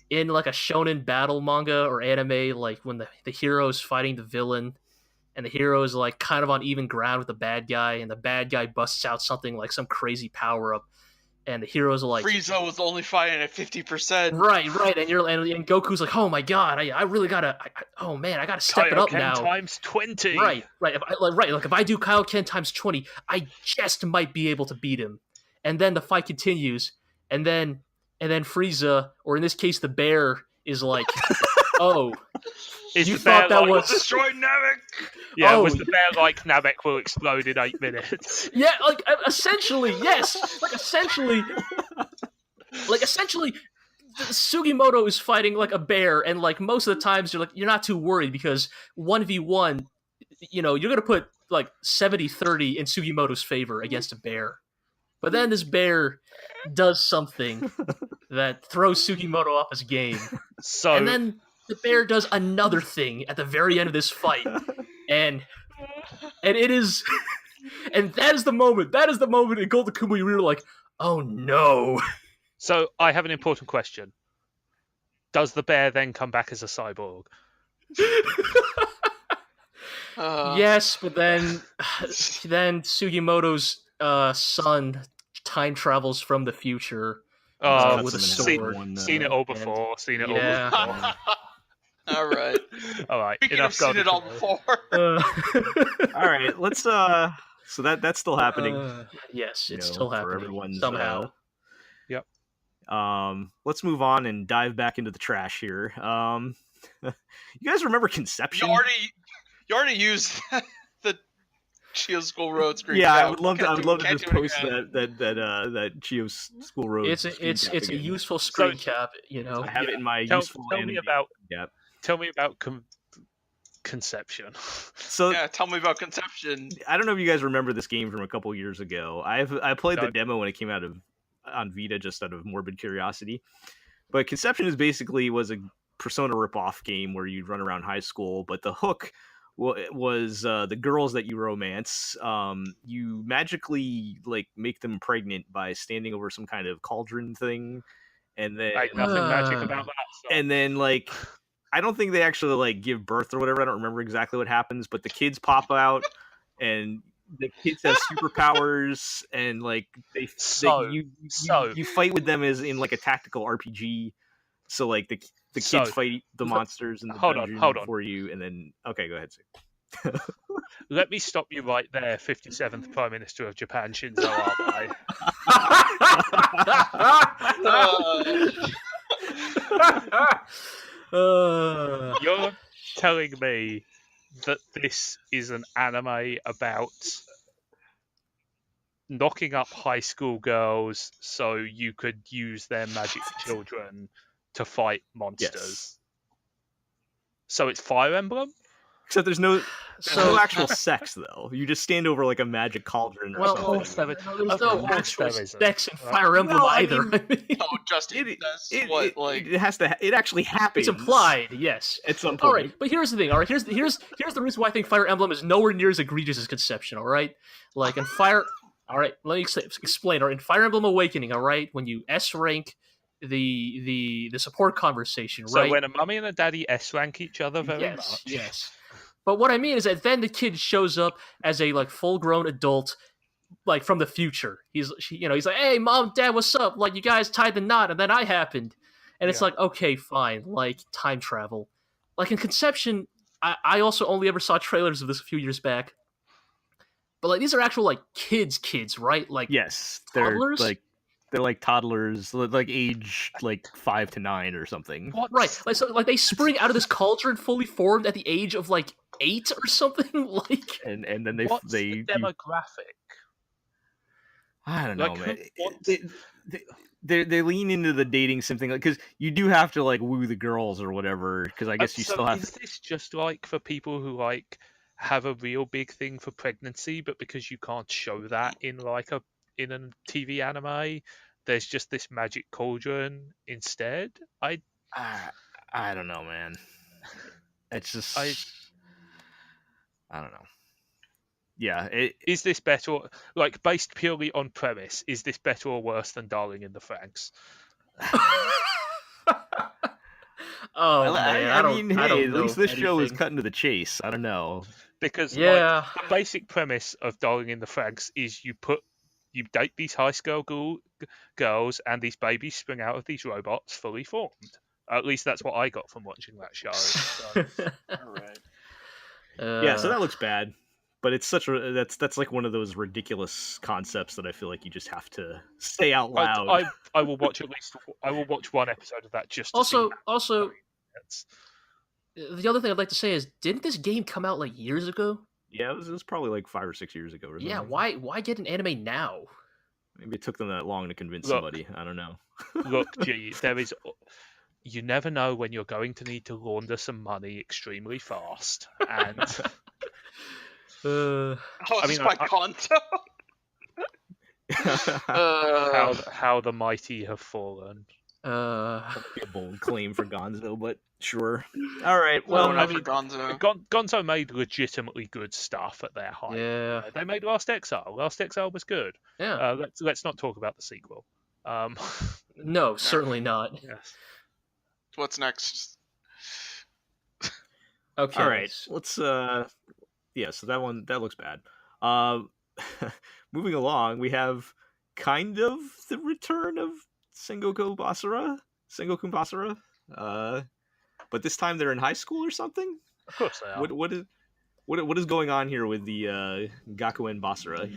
in like a shonen battle manga or anime, like when the hero's fighting the villain, and the hero is like kind of on even ground with the bad guy, and the bad guy busts out something like some crazy power up, and the heroes are like, Frieza was only fighting at 50%. right, and Goku's like, oh my god, I really gotta, oh man, I gotta step it up Kaioken now. times 20. Right. If I do Kaioken times 20, I just might be able to beat him. And then the fight continues, and then Frieza, or in this case the bear, is like, oh, Is you the bear thought that like, was Destroy Namek! Yeah, Oh. was the bear like Namek will explode in 8 minutes? yeah, like essentially, yes, like essentially, Sugimoto is fighting like a bear, and like most of the times you're not too worried because 1v1, you're gonna put like 70-30 in Sugimoto's favor against a bear. But then this bear does something that throws Sugimoto off his game. So And then the bear does another thing at the very end of this fight. And it is... And that is the moment in Golden Kamuy we were like, oh no. So I have an important question. Does the bear then come back as a cyborg? Yes, but then Sugimoto's son time travels from the future Oh, with a Seen- sword. seen it all before. Yeah. All before. All right. All right. We could Enough have seen it all garbage. before. All right, let's. So that's still happening. Yes, it's you know, still for happening everyone's, somehow. Yep. Let's move on and dive back into the trash here. You guys remember Conception? You already used the Chio School Road screen. Yeah, I cap. would love to. Can't I would do- love to can't just do it post again. that Chio's School Road. It's a again. useful screen cap, I have it in my Tell useful. me anime about- cap. Tell me about Conception. So Yeah, tell me about Conception. I don't know if you guys remember this game from a couple years ago. I played the No. demo when it came out of on Vita just out of morbid curiosity. But Conception was a Persona ripoff game where you'd run around high school, but the hook was the girls that you romance. You magically like make them pregnant by standing over some kind of cauldron thing, and then Ain't nothing magic about that. So. and then like I don't think they actually like give birth or whatever. I don't remember exactly what happens, but the kids pop out and the kids have superpowers, and like you fight with them as in like a tactical RPG. So like the kids fight the monsters in the dungeon for you, and then okay, go ahead. Let me stop you right there, 57th Prime Minister of Japan, Shinzo Abe. You're telling me that this is an anime about knocking up high school girls so you could use their magic children to fight monsters. Yes. So it's Fire Emblem? Except there's no actual sex, though. You just stand over like a magic cauldron or something. There's no actual sex in Fire Emblem either. It actually happens. It's implied, yes. At some point. All right, but here's the thing. All right, here's the reason why I think Fire Emblem is nowhere near as egregious as Conception. All right, like in Fire. All right, let me explain. All right, in Fire Emblem Awakening, all right, when you S rank the support conversation, right? So when a mummy and a daddy S rank each other very much. Yes. But what I mean is that then the kid shows up as a like full grown adult, like from the future. He's like, hey, mom, dad, what's up? Like you guys tied the knot, and then I happened, and it's like, okay, fine, like time travel. Like in Conception, I also only ever saw trailers of this a few years back. But like these are actual like kids, right? Like yes, toddlers? They're like toddlers, like age like 5 to 9 or something. What? Right. Like they spring out of this cauldron fully formed at the age of like 8 or something. Like and then they the demographic? I don't know, man. They lean into the dating sim thing because you do have to like woo the girls or whatever. Because I guess you still have. Is this just like for people who like have a real big thing for pregnancy, but because you can't show that in like a TV anime, there's just this magic cauldron instead? I don't know, man. It's just I don't know. Yeah, is this better? Like based purely on premise, is this better or worse than Darling in the Franxx? I mean, at least this show is cutting to the chase. I don't know because like, the basic premise of Darling in the Franxx is you date these high school girls, and these babies spring out of these robots fully formed. At least that's what I got from watching that show. So. All right. Yeah, so that looks bad, but it's that's like one of those ridiculous concepts that I feel like you just have to say out loud. I will watch one episode of that just. To also, the other thing I'd like to say is, didn't this game come out like years ago? Yeah, it was probably like 5 or 6 years ago. Or something. Yeah, why get an anime now? Maybe it took them that long to convince somebody. I don't know. Look, gee, you never know when you're going to need to launder some money extremely fast. And by Kanto. How the mighty have fallen. A bold claim for Gonzo, but sure. All right. Well, Gonzo made legitimately good stuff at their height. Yeah, they made Last Exile. Last Exile was good. Yeah. Let's not talk about the sequel. No, certainly not. Yes. What's next? Okay. All right. Let's. Yeah. So that looks bad. Moving along, we have kind of the return of Sengoku Basara. But this time they're in high school or something. Of course they are. What is going on here with the Gakuen Basara?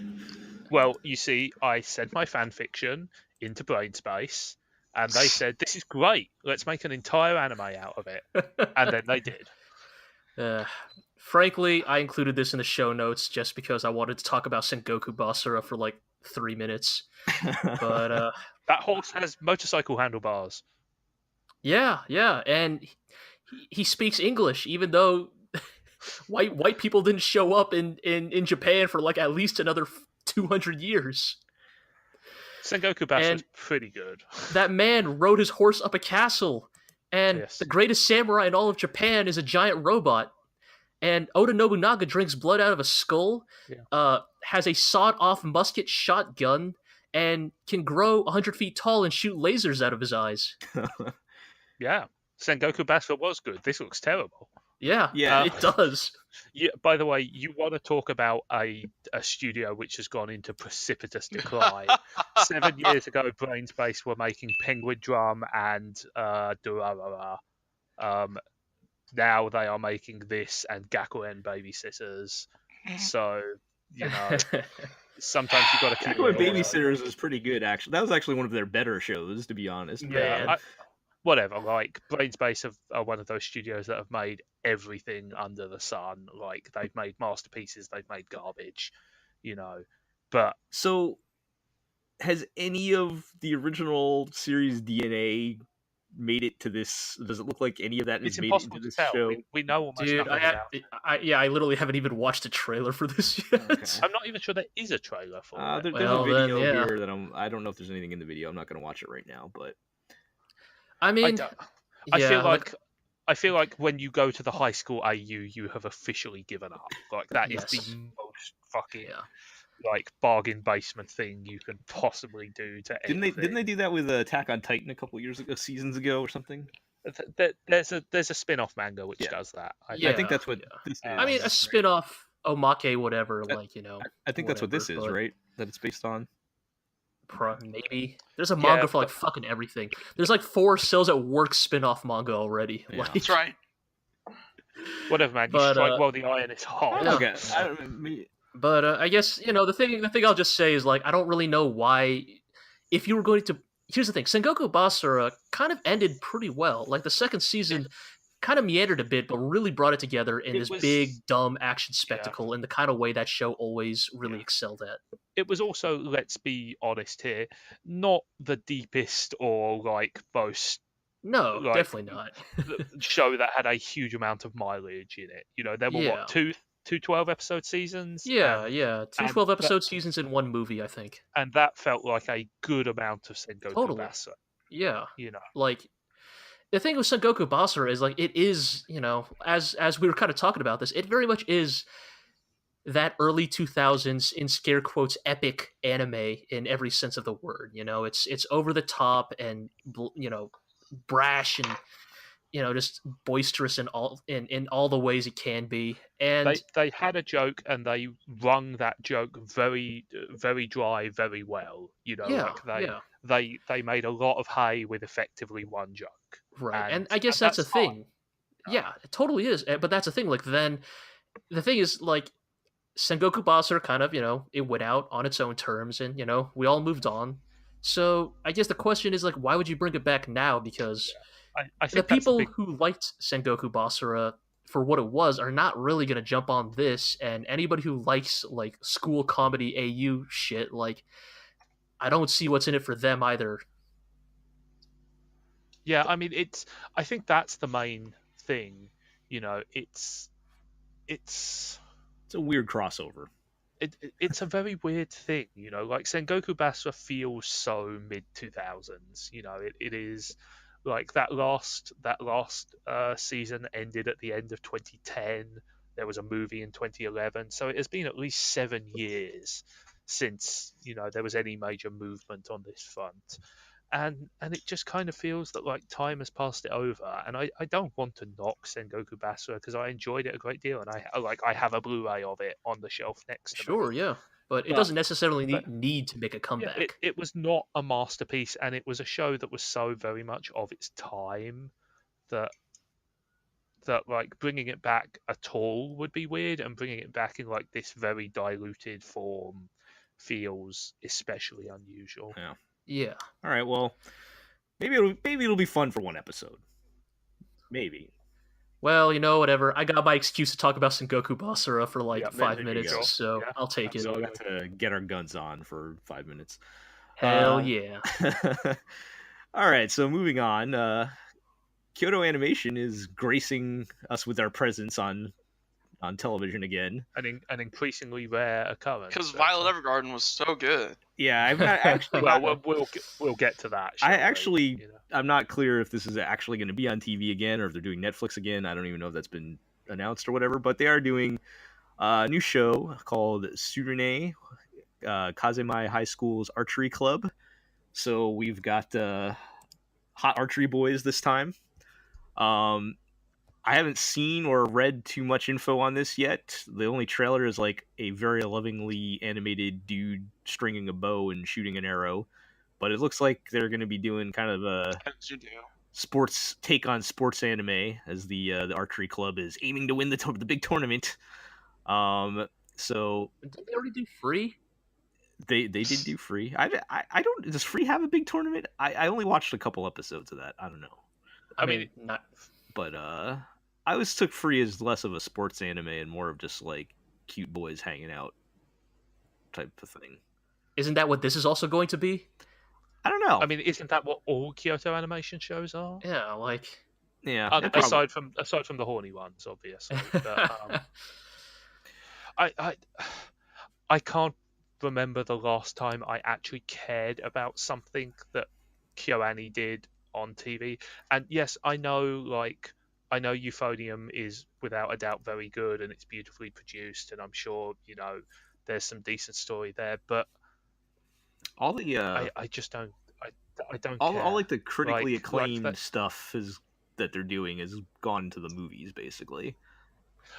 Well, you see, I sent my fan fiction into Brainspace, and they said, "This is great. Let's make an entire anime out of it." And then they did. Frankly, I included this in the show notes just because I wanted to talk about Sengoku Basara for like 3 minutes. But that horse has motorcycle handlebars. Yeah, and he speaks English, even though white people didn't show up in Japan for like at least another 200 years. Sengoku Basara's And pretty good. that man rode his horse up a castle, and Yes. the greatest samurai in all of Japan is a giant robot. And Oda Nobunaga drinks blood out of a skull, has a sawed-off musket shotgun, and can grow 100 feet tall and shoot lasers out of his eyes. Yeah, Sengoku Basara was good. This looks terrible. Yeah, Yeah. it does. Yeah. By the way, you want to talk about a studio which has gone into precipitous decline. 7 years ago, Brainspace were making Penguin Drum and Durarara. Now they are making this and Gakuen Babysitters. So, sometimes you've got to keep Gakuen it all. Babysitters was pretty good, actually. That was actually one of their better shows, to be honest. Yeah. Whatever, like, Brainspace are one of those studios that have made everything under the sun. Like, they've made masterpieces, they've made garbage, But So, has any of the original series DNA made it to this? Does it look like any of that it's has made it impossible into to this tell. show? We know almost Dude, nothing about it. I literally haven't even watched a trailer for this yet. Okay. I'm not even sure there is a trailer for it. There's Well, a video then, yeah. here that I don't know if there's anything in the video. I'm not going to watch it right now, but I mean, I feel like when you go to the high school AU, you have officially given up. Like, that is Yes. the most fucking Yeah. bargain basement thing you can possibly do to anything. didn't they do that with Attack on Titan a couple seasons ago or something? There's a spin-off manga which does that. I Yeah. think that's what this is. I mean, a spin-off omake, whatever, I think that's what this is, whatever, but- right? That it's based on. Maybe there's a manga for like but- fucking everything. There's like 4 Cells at Work spin-off manga already. Yeah. Like, That's right. Whatever, man. You But, strike while the iron is hot. Yeah. Okay. I don't, but I guess the thing I'll just say is like I don't really know why. If you were going to, here's the thing: Sengoku Basara kind of ended pretty well. Like the second season kind of meandered a bit, but really brought it together in It this was- big dumb action spectacle in the kind of way that show always really excelled at. It was also, let's be honest here, not the deepest or like most No, Like, definitely not. show that had a huge amount of mileage in it. There were Yeah. what, two 12-episode seasons? Yeah, and, yeah. Two and 12-episode seasons in one movie, I think. and that felt like a good amount of Sengoku Totally. Basara. Yeah. You know, Like, the thing with Sengoku Basara is, like, it is, as we were kind of talking about this, it very much is that early 2000s, in scare quotes, epic anime in every sense of the word. It's over the top and, brash and, just boisterous in all the ways it can be. And they had a joke and they wrung that joke very, very dry, very well. They made a lot of hay with effectively one joke. right. And I guess that's a fine. thing. Yeah, it totally is. But that's the thing. Like, then the thing is, like, Sengoku Basara kind of, it went out on its own terms and, we all moved on. So I guess the question is, like, why would you bring it back now? Because I the think that's people a big, who liked Sengoku Basara for what it was are not really going to jump on this. And anybody who likes, like, school comedy AU shit, like, I don't see what's in it for them either. yeah. I mean, I think that's the main thing. It's It's a weird crossover. it's a very weird thing. Like Sengoku Basara feels so mid 2000s. It is like that last season ended at the end of 2010. There was a movie in 2011, so it has been at least 7 years since there was any major movement on this front. And it just kind of feels that like time has passed it over, and I don't want to knock Sengoku Basara because I enjoyed it a great deal, and I have a Blu-ray of it on the shelf next to Sure, me. yeah. But it But- doesn't necessarily but- need to make a Yeah, comeback. it was not a masterpiece, and it was a show that was so very much of its time that like bringing it back at all would be weird, and bringing it back in like this very diluted form feels especially unusual. Yeah. All right, well, maybe it'll be fun for one episode. Maybe. Well, whatever. I got my excuse to talk about Sengoku Basara for like Yeah, 5 there you minutes, go. so Yeah, I'll take it. So I got to get our guns on for 5 minutes. Hell Uh, yeah. All right, so moving on. Kyoto Animation is gracing us with our presence on on television again. An increasingly rare occurrence. Because Violet Evergarden was so good. Yeah, I've not actually. Well, we'll get to that. I shall we? actually, You know? I'm not clear if this is actually going to be on TV again or if they're doing Netflix again. I don't even know if that's been announced or whatever. But they are doing a new show called Tsurune, Kazemai High School's Archery Club. So we've got hot archery boys this time. I haven't seen or read too much info on this yet. The only trailer is like a very lovingly animated dude stringing a bow and shooting an arrow. But it looks like they're going to be doing kind of a sports take on sports anime, as the archery club is aiming to win the big tournament. So Did they already do free? they did do free. I don't. Does free have a big tournament? I only watched a couple episodes of that. I don't know. I mean, not. But I always took free as less of a sports anime and more of just like cute boys hanging out type of thing. Isn't that what this is also going to be? I don't know. I mean, isn't that what all Kyoto Animation shows are? Yeah, like. Yeah. Aside from the horny ones, obviously. But, I can't remember the last time I actually cared about something that KyoAni did on TV. And yes, I know Euphonium is without a doubt very good and it's beautifully produced, and I'm sure there's some decent story there. But all the I just don't. I don't. All like the critically Like acclaimed that... stuff that they're doing has gone to the movies, basically.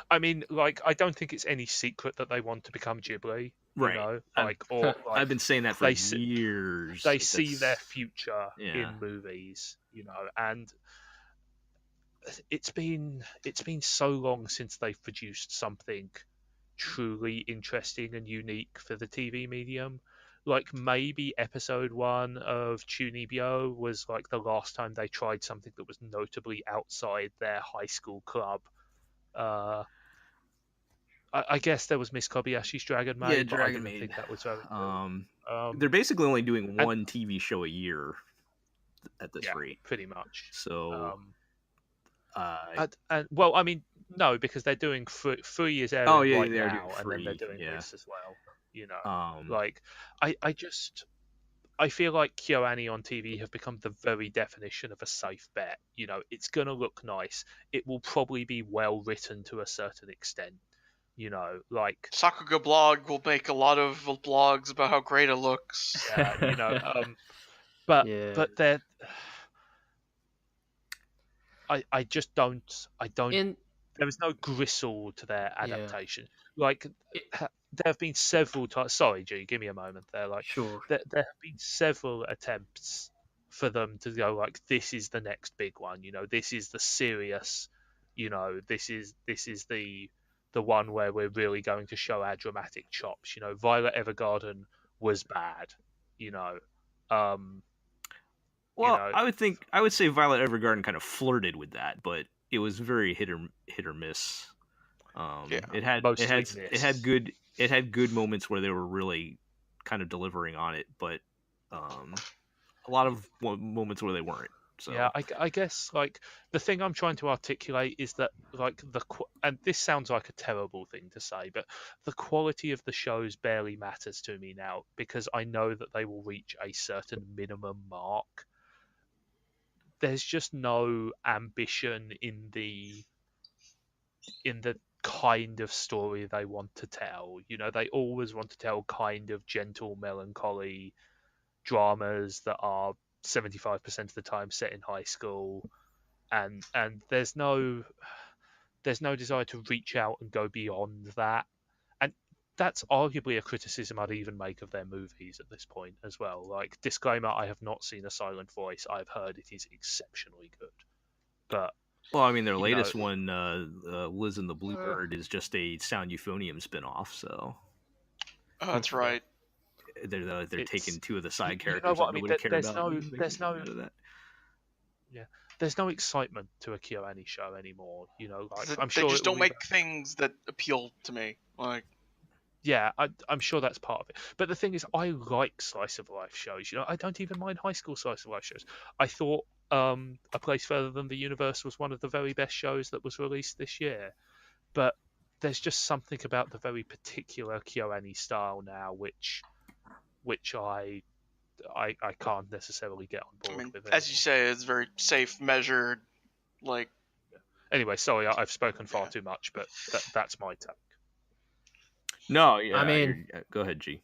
I mean, like, I don't think it's any secret that they want to become Ghibli. Right. I've been saying that for years. They see their future in movies, and it's been so long since they've produced something truly interesting and unique for the TV medium. Like, maybe episode 1 of Chunibyo was like the last time they tried something that was notably outside their high school club. I guess there was Miss Kobayashi's Dragon Maid. Yeah, Dragon Maid. I think that was very good. They're basically only doing one TV show a year at this rate, pretty much. So, well, I mean, no, because they're doing 3 years out right now, and then they're doing this as well. Like, I feel like KyoAni on TV have become the very definition of a safe bet. It's gonna look nice. It will probably be well written to a certain extent. Like Sakuga blog will make a lot of blogs about how great it looks. But they're. I just don't. There is no gristle to their adaptation. Like there have been several times. Sorry, G, give me a moment there. Like, sure. There have been several attempts for them to go like, this is the next big one. This is the serious. This is the one where we're really going to show our dramatic chops. Violet Evergarden was bad. I would say Violet Evergarden kind of flirted with that, but it was very hit or miss. It had good moments where they were really kind of delivering on it, but a lot of moments where they weren't. So. Yeah, I guess like the thing I'm trying to articulate is that like and this sounds like a terrible thing to say, but the quality of the shows barely matters to me now because I know that they will reach a certain minimum mark. There's just no ambition in the kind of story they want to tell. They always want to tell kind of gentle melancholy dramas that are 75% of the time set in high school, and there's no desire to reach out and go beyond that, and that's arguably a criticism I'd even make of their movies at this point as well. Like, disclaimer, I have not seen A Silent Voice. I've heard it is exceptionally good, but well, I mean, their latest one, Liz and the Bluebird, is just a Sound Euphonium spin-off, so that's right. They're taking 2 of the side characters. You know what I mean? There's no excitement to a KyoAni show anymore. I'm sure they just don't make things that appeal to me. Like, yeah, I'm sure that's part of it. But the thing is, I like slice of life shows. I don't even mind high school slice of life shows. I thought A Place Further Than the Universe was one of the very best shows that was released this year. But there's just something about the very particular KyoAni style now, which I can't necessarily get on I board mean, with. as you say, it's very safe, measured. Like, Anyway, sorry, I've spoken far too much, but that's my take. No, yeah. I mean- go ahead, G.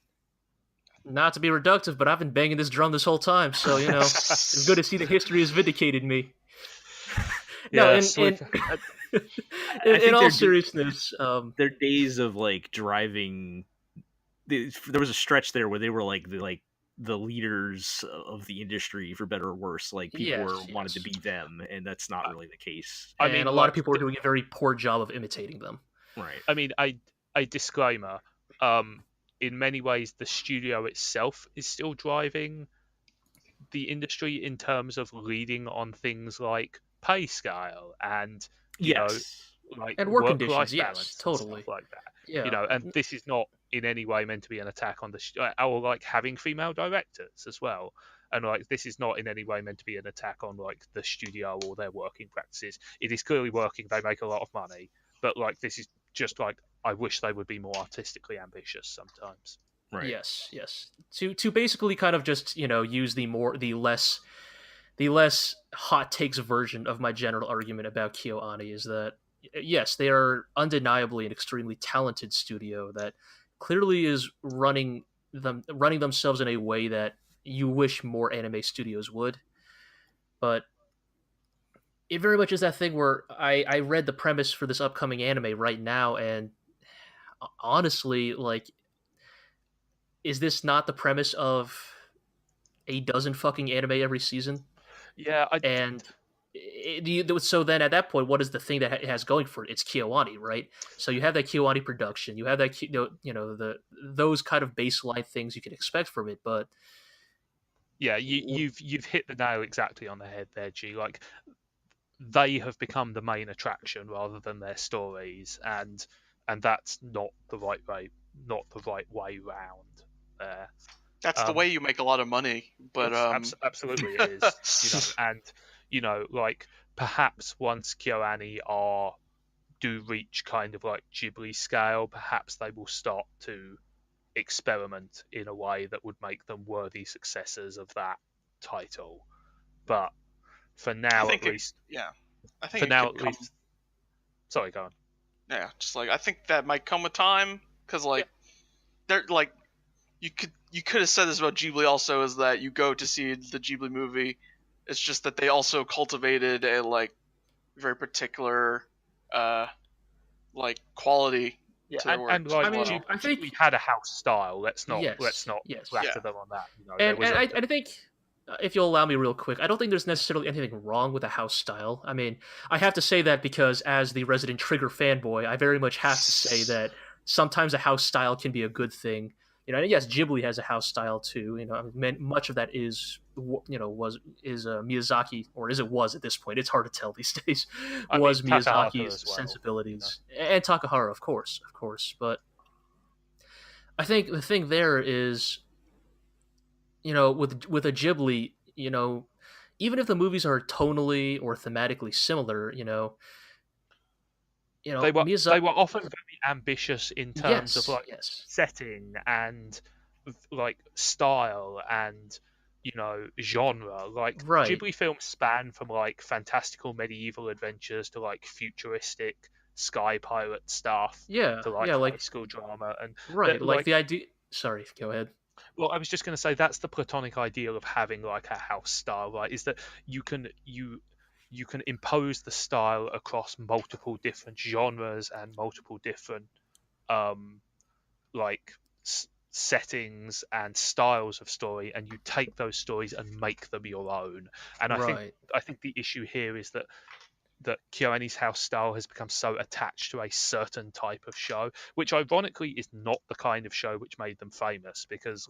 Not to be reductive, but I've been banging this drum this whole time, so it's good to see that history has vindicated me. No, Yeah, in all seriousness, Their days of like driving. There was a stretch there where they were like the leaders of the industry, for better or worse. Like people wanted to be them, and that's not really the case. I mean, a lot of people are doing a very poor job of imitating them. Right. I mean, a disclaimer. In many ways, the studio itself is still driving the industry in terms of leading on things like pay scale and like and work work-life conditions. Yes, balance totally. and stuff like that. Yeah, And this is not in any way meant to be an attack on or like having female directors as well. And like this is not in any way meant to be an attack on like the studio or their working practices. It is clearly working. They make a lot of money, but like this is just like I wish they would be more artistically ambitious sometimes. Right. Yes. To basically kind of just use the less hot takes version of my general argument about KyoAni is that yes, they are undeniably an extremely talented studio that clearly is running themselves in a way that you wish more anime studios would. But it very much is that thing where I read the premise for this upcoming anime right now, and honestly, like, is this not the premise of a dozen fucking anime every season? Yeah, so then at that point, what is the thing that it has going for it? It's KyoAni, right? So you have that KyoAni production, you have that those kind of baseline things you can expect from it, but yeah, you've hit the nail exactly on the head there, G. Like they have become the main attraction rather than their stories, and that's not the right way round there. That's the way you make a lot of money, but absolutely is. And like perhaps once KyoAni do reach kind of like Ghibli scale, perhaps they will start to experiment in a way that would make them worthy successors of that title. But for now, at least, I think for now at least. Sorry, go on. Yeah, just like I think that might come with time, because like they're like you could have said this about Ghibli also, is that you go to see the Ghibli movie, it's just that they also cultivated a like very particular like quality. Yeah, and like I think we had a house style. Let's not flatter them on that. And I think, if you'll allow me real quick, I don't think there's necessarily anything wrong with a house style. I mean, I have to say that because as the resident Trigger fanboy, I very much have to say that sometimes a house style can be a good thing. And yes, Ghibli has a house style too. Much of that is Miyazaki, or was at this point. It's hard to tell these days. Miyazaki's sensibilities, and Takahara, of course. But I think the thing there is, with a Ghibli, even if the movies are tonally or thematically similar, they were often very ambitious in terms of like setting and like style and genre. Like Ghibli films span from like fantastical medieval adventures to like futuristic sky pirate stuff. To like high school drama and like the idea. Sorry, go ahead. Well, I was just going to say that's the platonic ideal of having like a house style, right? Is that you can impose the style across multiple different genres and multiple different settings and styles of story, and you take those stories and make them your own. And I think the issue here is that KyoAni's house style has become so attached to a certain type of show, which ironically is not the kind of show which made them famous, because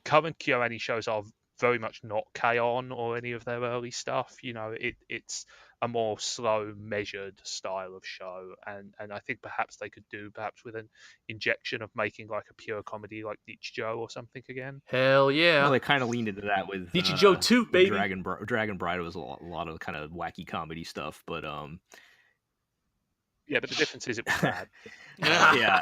current KyoAni shows are very much not K-On! Or any of their early stuff. It's a more slow, measured style of show, and I think perhaps they could do with an injection of making like a pure comedy like Nichijou or something again. Hell yeah! Well, they kind of leaned into that with Nichijou 2, baby. Dragon Bride was a lot of kind of wacky comedy stuff, but Yeah, but the difference is it was bad. Yeah.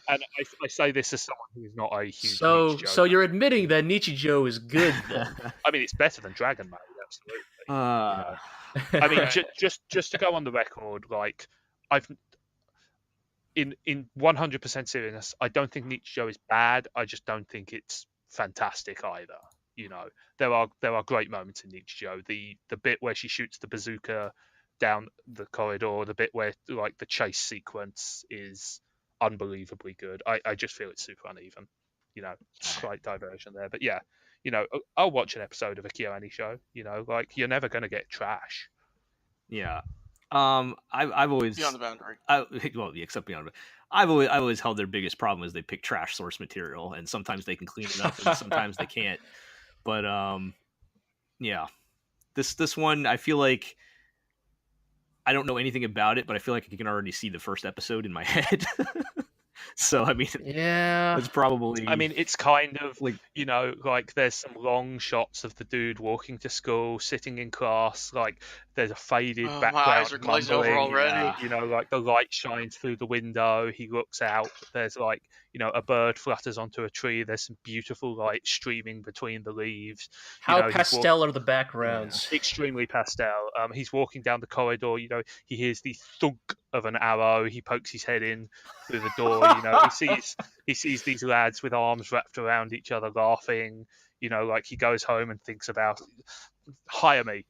And I say this as someone who's not a huge So Nichijou so fan. you're admitting that Nichijou is good then? I mean, it's better than Dragon Maid, absolutely. Uh, I mean, Right. just to go on the record, like I've in 100% seriousness, I don't think Nichijou is bad. I just don't think it's fantastic either. You know, there are great moments in Nichijou. The bit where she shoots the bazooka down the corridor, the bit where like the chase sequence is unbelievably good. I just feel it's super uneven. You know, slight diversion there, but yeah, you know, I'll watch an episode of a Kyoto show. You know, like you're never gonna get trash. yeah. I've always Beyond the boundary. well, yeah, except beyond. I've always held their biggest problem is they pick trash source material, and sometimes they can clean it up, and sometimes they can't. But yeah, this one I feel like I don't know anything about it, but I feel like I can already see the first episode in my head. So I mean, Yeah. it's probably. I mean, it's kind of like you know, like there's some long shots of the dude walking to school, sitting in class. Like there's a faded Oh, my background. eyes are glazing over mumbling, already. yeah. You know, like the light shines through the window. He looks out. There's like, you know, a bird flutters onto a tree. There's some beautiful light streaming between the leaves. How know, he's pastel are the backgrounds? Extremely pastel. He's walking down the corridor. You know, he hears the thunk of an arrow. He pokes his head in through the door. You know, he sees these lads with arms wrapped around each other, laughing. You know, like he goes home and thinks about, hire me.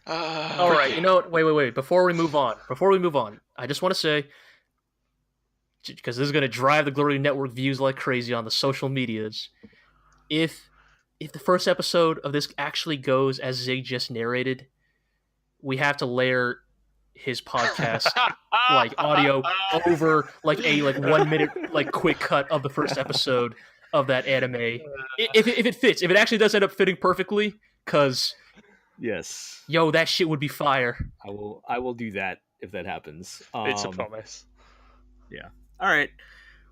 All right, you know what? Wait. Before we move on, I just want to say, because this is going to drive the GLORIO Network views like crazy on the social medias, if the first episode of this actually goes as Zigg just narrated, we have to layer his podcast like audio over like a 1 minute like quick cut of the first episode of that anime. If it fits, if it actually does end up fitting perfectly, because Yes, yo, that shit would be fire. I will do that if that happens. It's a promise. All right.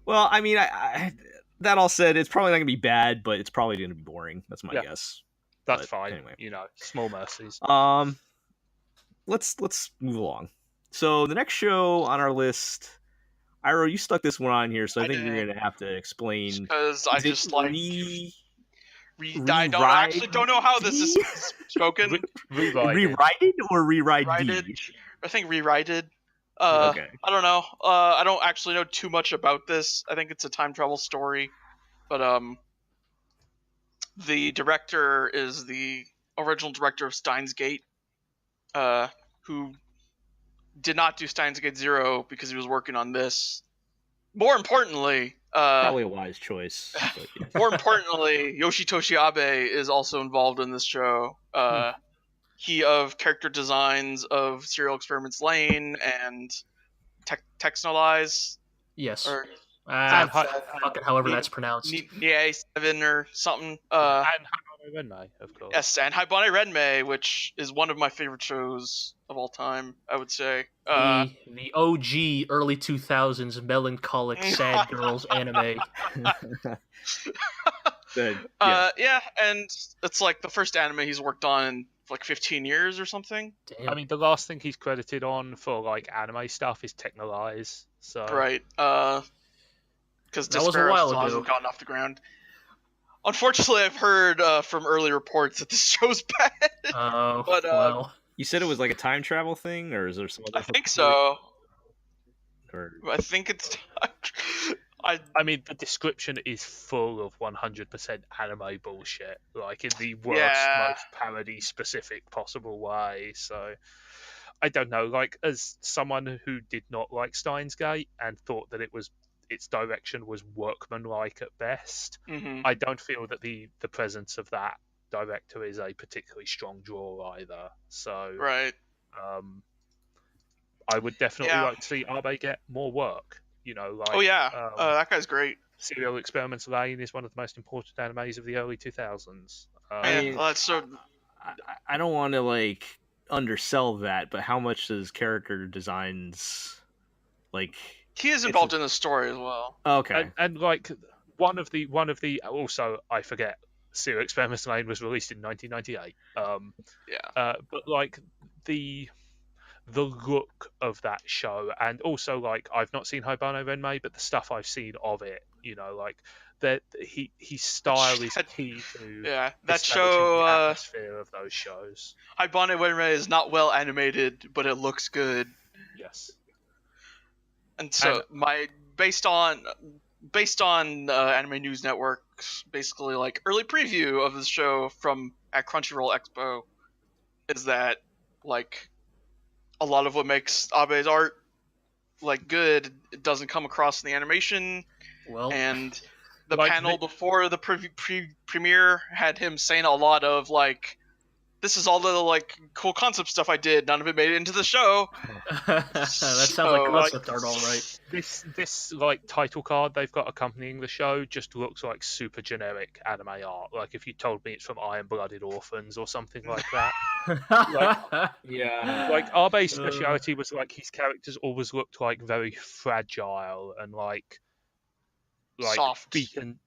Well, I mean, I that all said, it's probably not gonna be bad, but it's probably gonna be boring. That's my guess. That's But fine. anyway. You know, small mercies. Let's move along. So the next show on our list, Iro, you stuck this one on here, so I think you're gonna have to explain. Because I Is it just like I RErideD? don't know how this is spoken. RErideD. RErideD or RErideD? RErideD. I think RErideD. Okay. I don't know. I don't actually know too much about this. I think it's a time travel story, but the director is the original director of Steins Gate, who did not do Steins Gate 0 because he was working on this. More importantly, Probably a wise choice. But yeah. more importantly, Yoshitoshi Abe is also involved in this show. He of character designs of Serial Experiments Lane and Texnolize, Yes. or Fuck it, however that's pronounced. Nia 7 or something. And Hanano Renmei, of course. Yes, and Haibane Renmei, which is one of my favorite shows of all time, I would say. The OG early 2000s melancholic sad girls anime. Good. Yeah. Yeah, and it's like the first anime he's worked on in like 15 years or something. Damn. I mean, the last thing he's credited on for like anime stuff is Technolize. So Right. Because That was a Despair while still ago. hasn't gotten off the ground. Unfortunately, I've heard from early reports that this show's bad. Oh, But, well. You said it was like a time travel thing, or is there some other? I think so. Or I think it's. I mean, the description is full of 100% anime bullshit, like in the worst, Yeah. most parody-specific possible way. So, I don't know. Like, as someone who did not like Steins Gate and thought that its direction was workmanlike at best, Mhm. I don't feel that the presence of that director is a particularly strong draw either. So, Right. I would definitely Yeah. like to see Abe get more work. You know, like Oh yeah, that guy's great. Serial Experiments Lane is one of the most important animes of the early 2000s. Yeah, mean, that's so. I don't want to like undersell that, but how much does character designs like? He is involved in the story as well. Okay. And like one of the also I forget Serial Experiments Lane was released in 1998. Yeah. But like the look of that show, and also like I've not seen Hibano Renmei, but the stuff I've seen of it, like that his style is That- key to Yeah, that establishing show, the atmosphere of those shows. Ibane Wenmei is not well animated, but it looks good. Yes. And so based on Anime News Network's basically like early preview of the show from at Crunchyroll Expo is that like a lot of what makes Abe's art like good, it doesn't come across in the animation. Well, And the Like panel before the premiere had him saying a lot of like, this is all the like cool concept stuff I did. None of it made it into the show. that sounds So, like like, concept art, all right. This like title card they've got accompanying the show just looks like super generic anime art. Like if you told me it's from Iron Blooded Orphans or something like that. Yeah. Like Abe's speciality was like his characters always looked like very fragile and like Soft.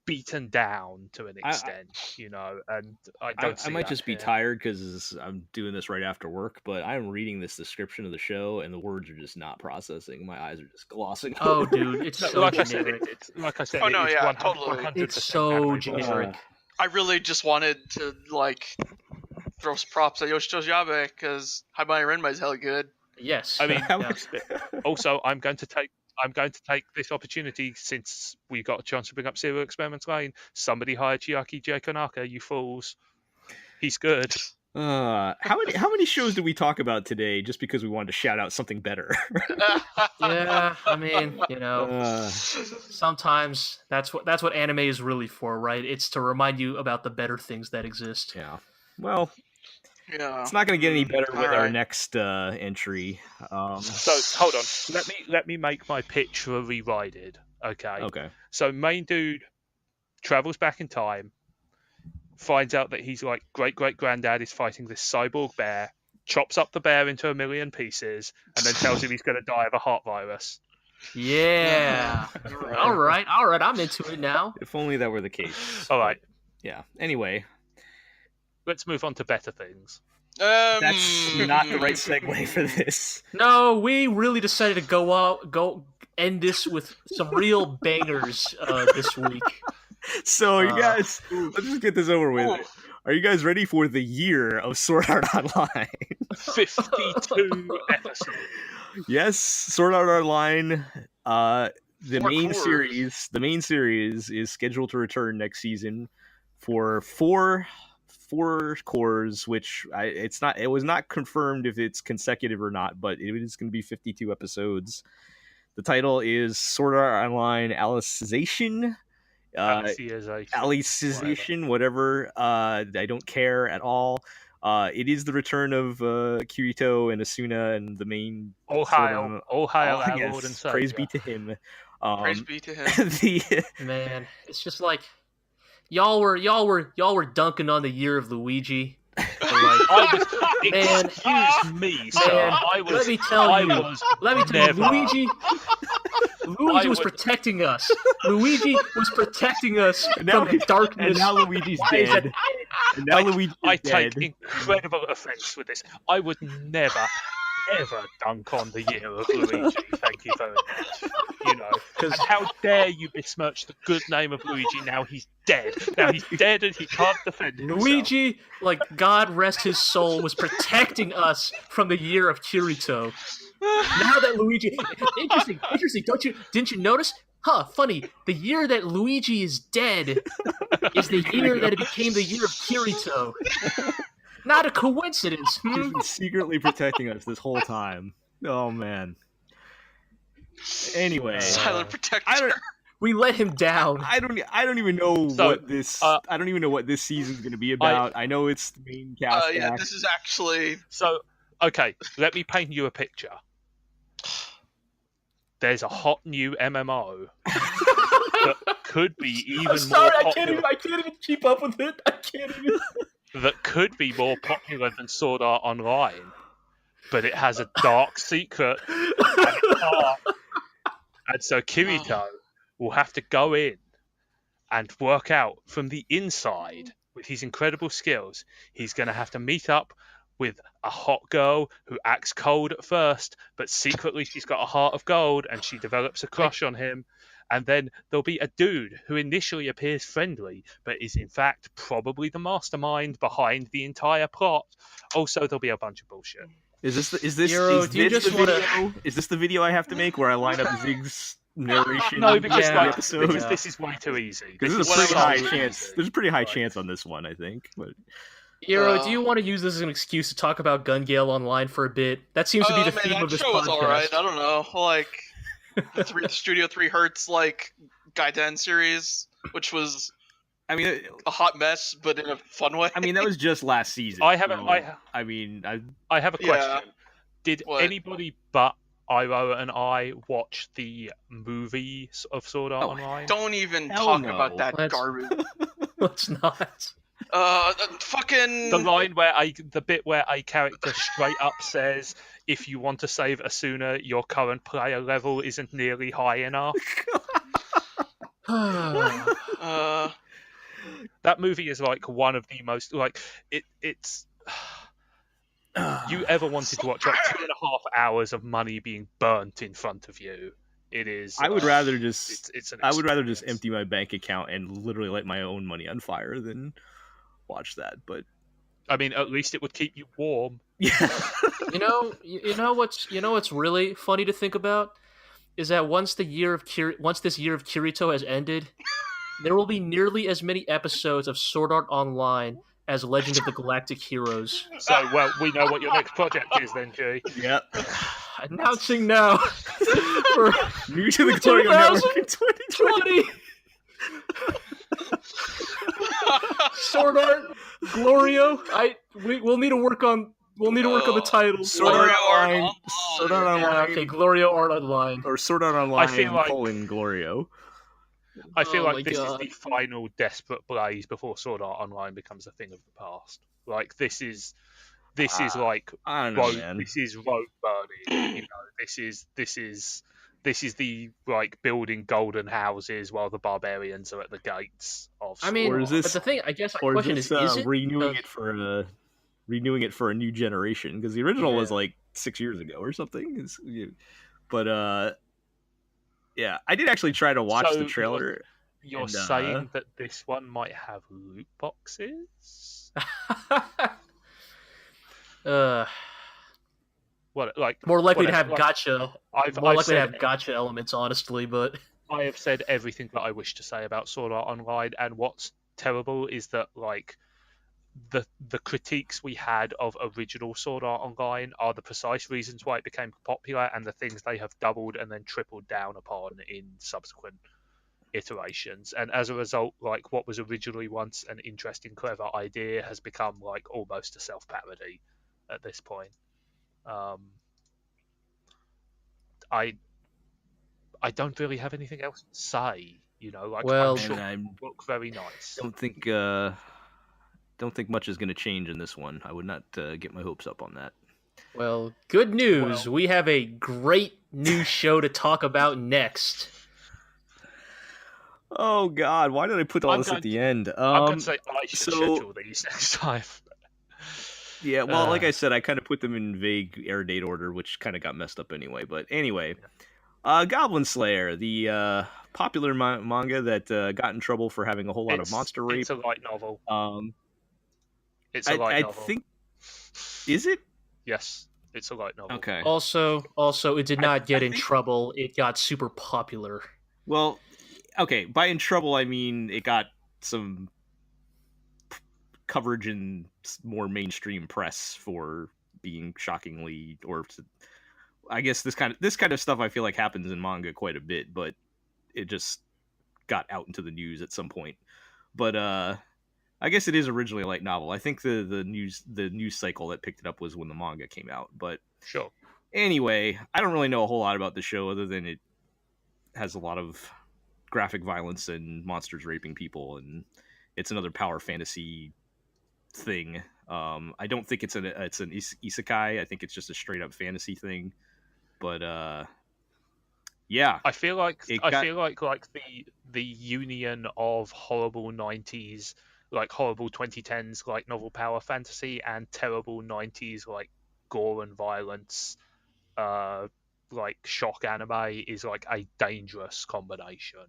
beaten down to an extent, and I don't see I might that just be here. tired because I'm doing this right after work, but I'm reading this description of the show and the words are just not processing. My eyes are just glossing Oh, over. dude, it's No, so like I said, generic. Oh, no, it is yeah, 100, totally. 100% It's so anime generic. I really just wanted to like throw some props at Yoshitoshi Abe because Hibane Renmei is hella good. Yes. I mean, yeah. also, I'm going to take this opportunity since we got a chance to bring up Serial Experiments Lane. Somebody hired Chiaki J. Konaka, you fools. He's good. How many shows did we talk about today just because we wanted to shout out something better? Yeah, I mean, Uh, sometimes that's what anime is really for, right? It's to remind you about the better things that exist. yeah. Well, Yeah. it's not going to get any better with our Alright. next entry. So hold on, let me make my pitch for RErideD. Okay. So main dude travels back in time, finds out that he's like great granddad is fighting this cyborg bear, chops up the bear into a million pieces, and then tells him he's going to die of a heart virus. Yeah. All right. I'm into it now. If only that were the case. All right, Yeah. Anyway, let's move on to better things. that's not the right segue for this. No, we really decided to go end this with some real bangers this week. So, you guys, let's just get this over with. Are you guys ready for the year of Sword Art Online? 52 episodes. Yes, Sword Art Online. The Four main cores. series is scheduled to return next season for four cores, which it was not confirmed if it's consecutive or not, but it is going to be 52 episodes. The title is Sword Art Online Alicization. Alicization, whatever. I don't care at all. It is the return of Kirito and Asuna and the main. All hail our yes, Lord and Savior. praise be to him. Praise be to him. Man, it's just like y'all were dunking on the year of Luigi. Man, excuse me, sir. Man, let me tell you, Luigi was protecting us. Luigi was protecting us from the darkness. And now Luigi's dead. And now Luigi's I dead. take incredible offence with this. I would never, ever dunk on the year of Luigi. Thank you very much. And how dare you besmirch the good name of Luigi? Now he's dead. Now he's dead and he can't defend himself. Luigi, like God rest his soul, was protecting us from the year of Kirito. Now that Luigi, interesting. Didn't you notice? Huh, funny. The year that Luigi is dead is the year that it became the year of Kirito. Not a coincidence. He's been secretly protecting us this whole time. Oh man. Anyway, Silent protector. We let him down. I don't even know what this. I don't even know what this season's going to be about. I know it's the main cast. Yeah, this is actually. So, okay, let me paint you a picture. There's a hot new MMO that could be even I'm sorry, more popular. I can't even keep up with it. I can't even. That could be more popular than Sword Art Online, but it has a dark secret. And so Kirito will have to go in and work out from the inside with his incredible skills. He's going to have to meet up with a hot girl who acts cold at first, but secretly she's got a heart of gold and she develops a crush on him. And then there'll be a dude who initially appears friendly, but is in fact probably the mastermind behind the entire plot. Also, there'll be a bunch of bullshit. Is this Hero, do you just wanna- video? Is this the video I have to make where I line up Zigg's narration? No, because, Yeah. because this is way too easy. Because there's a What pretty else? high chance. There's a pretty high chance on this one, I think. But Hero, do you want to use this as an excuse to talk about Gun Gale Online for a bit? That seems to be the theme that of this show was podcast. alright. I don't know, like the Studio 3 Hertz like Gaiden series, which was I mean, a hot mess, but in a fun way. that was just last season. I haven't. so, I have a Yeah. question. Did What? anybody but Iro and I watch the movie of Sword Art Oh, Online? Don't even Hell talk no. about that Let's- garbage. Let's not. Fucking. The line where the bit where a character straight up says, "If you want to save Asuna, your current player level isn't nearly high enough." That movie is like one of the most it's. You ever wanted to watch like 2.5 hours of money being burnt in front of you? It is. I would rather just. It's an I would rather just experience. empty my bank account and literally light my own money on fire than watch that. But I mean, at least it would keep you warm. yeah, You know what's really funny to think about is that once this year of Kirito has ended, there will be nearly as many episodes of Sword Art Online as Legend of the Galactic Heroes. So, well, we know what your next project is then, G. yeah. Announcing now for New to the GLORIO Network in 2020. 20. Sword Art, GLORIO. We'll need to work on the titles. Sword Art Online. Online. Sword Art Yeah, Online. okay, GLORIO Art Online. Or Sword Art Online. I feel like- GLORIO. I feel Oh my like this God. is the final desperate blaze before Sword Art Online becomes a thing of the past. Like this is like I don't know, road, man. this is road burning. You know, this is the like building golden houses while the barbarians are at the gates of. I mean, Or is this- but the thing, I guess, my Or question just is it? renewing Because- it for a new generation? Because the original was Yeah. like 6 years ago or something. But yeah, I did actually try to watch So the trailer. You're and, saying that this one might have loot boxes? What like more likely to whatever, have like, gotcha. I've More likely to said have gotcha elements, honestly. But I have said everything that I wish to say about Sword Art Online, and what's terrible is that like the critiques we had of original Sword Art Online are the precise reasons why it became popular, and the things they have doubled and then tripled down upon in subsequent iterations. And as a result, like what was originally once an interesting, clever idea has become like almost a self-parody at this point. I don't really have anything else to say. You know, like Well, I'm sure And I it will look very nice. don't think much is going to change in this one. I would not get my hopes up on that. well, good news. Well- We have a great new show to talk about next. Oh God, why did I put all I'm this going at the end? I'm going to say I should so- schedule these next time. Yeah, well, like Uh. I said, I kind of put them in vague air date order, which kind of got messed up anyway. But anyway, Goblin Slayer, the popular manga that got in trouble for having a whole lot of monster rape. It's a light novel. It's a I light novel. think, is it? Yes, it's a light novel. Okay. Also, it did not get in think- trouble. It got super popular. Well, okay. By in trouble, I mean it got some coverage in more mainstream press for being shockingly, I guess this kind of stuff I feel like happens in manga quite a bit, but it just got out into the news at some point. But I guess it is originally a light novel. I think the news cycle that picked it up was when the manga came out. But Sure. anyway, I don't really know a whole lot about the show other than it has a lot of graphic violence and monsters raping people, and it's another power fantasy thing. I don't think it's an isekai. I think it's just a straight up fantasy thing. But yeah, I feel like It I got- feel like the union of horrible 90s like horrible 2010s like novel power fantasy and terrible 90s like gore and violence like shock anime is like a dangerous combination.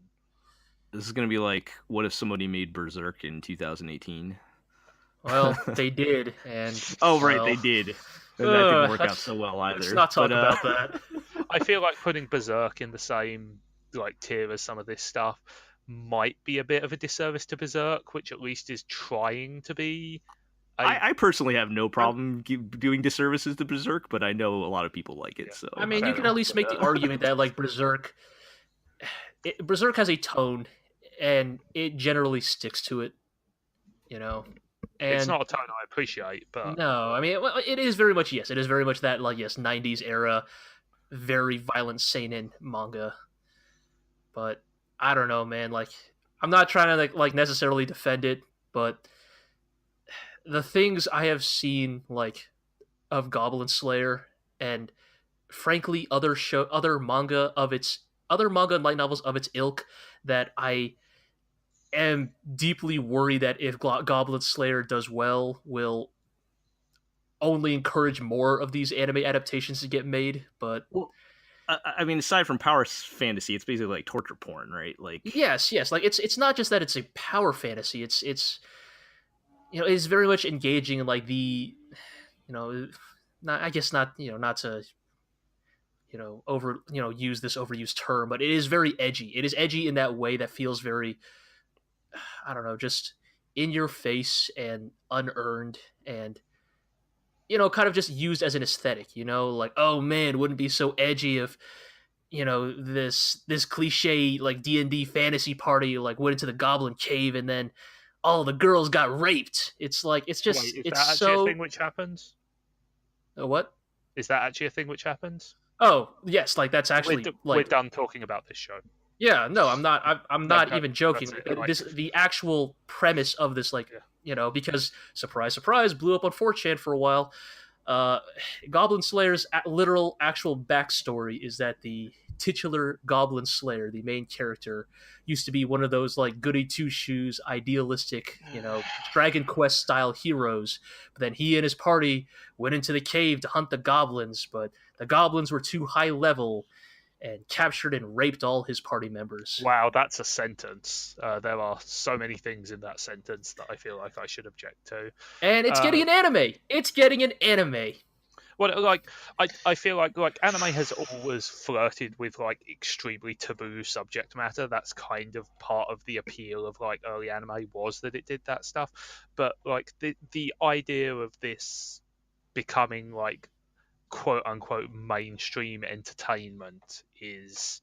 This is gonna be like, what if somebody made Berserk in 2018? Well, they did, and Oh, right, well, they did. And that didn't work out let's- so well either. Let's not talk But, about that. I feel like putting Berserk in the same like tier as some of this stuff might be a bit of a disservice to Berserk, which at least is trying to be. I personally have no problem doing disservices to Berserk, but I know a lot of people like it. Yeah. So I mean, Fair you can enough. at least make the argument that like Berserk has a tone, and it generally sticks to it. You know, and It's not a tone I appreciate, but no, I mean, it is very much it is very much that like 90s era, very violent seinen manga. But I don't know, man. Like, I'm not trying to like necessarily defend it, but the things I have seen like of Goblin Slayer and frankly other manga and light novels of its ilk that I am deeply worried that if Goblin Slayer does well will only encourage more of these anime adaptations to get made. But I mean, aside from power fantasy, it's basically like torture porn, right? Like, yes, like it's not just that it's a power fantasy. It's it's very much engaging in like the not to use this overused term, but it is very edgy. It is edgy in that way that feels very, I don't know, just in your face and unearned and kind of just used as an aesthetic, like, oh man, wouldn't it be so edgy if this cliche like D&D fantasy party like went into the goblin cave and then all the girls got raped. It's like it's just wait, is it's that actually so a thing which happens? what? Is that actually a thing which happens? Oh yes, like that's actually We're done talking about this show. Yeah, no, I'm not. I'm not Okay, even joking. that's it, like- The actual premise of this, like, because surprise, surprise, blew up on 4chan for a while. Goblin Slayer's literal actual backstory is that the titular Goblin Slayer, the main character, used to be one of those like goody two shoes, idealistic, Dragon Quest style heroes. But then he and his party went into the cave to hunt the goblins, but the goblins were too high level and captured and raped all his party members. Wow, that's a sentence. There are so many things in that sentence that I feel like I should object to. And it's getting an anime. It's getting an anime. Well, like I feel like anime has always flirted with like extremely taboo subject matter. That's kind of part of the appeal of like early anime was that it did that stuff. But like the idea of this becoming like quote unquote mainstream entertainment is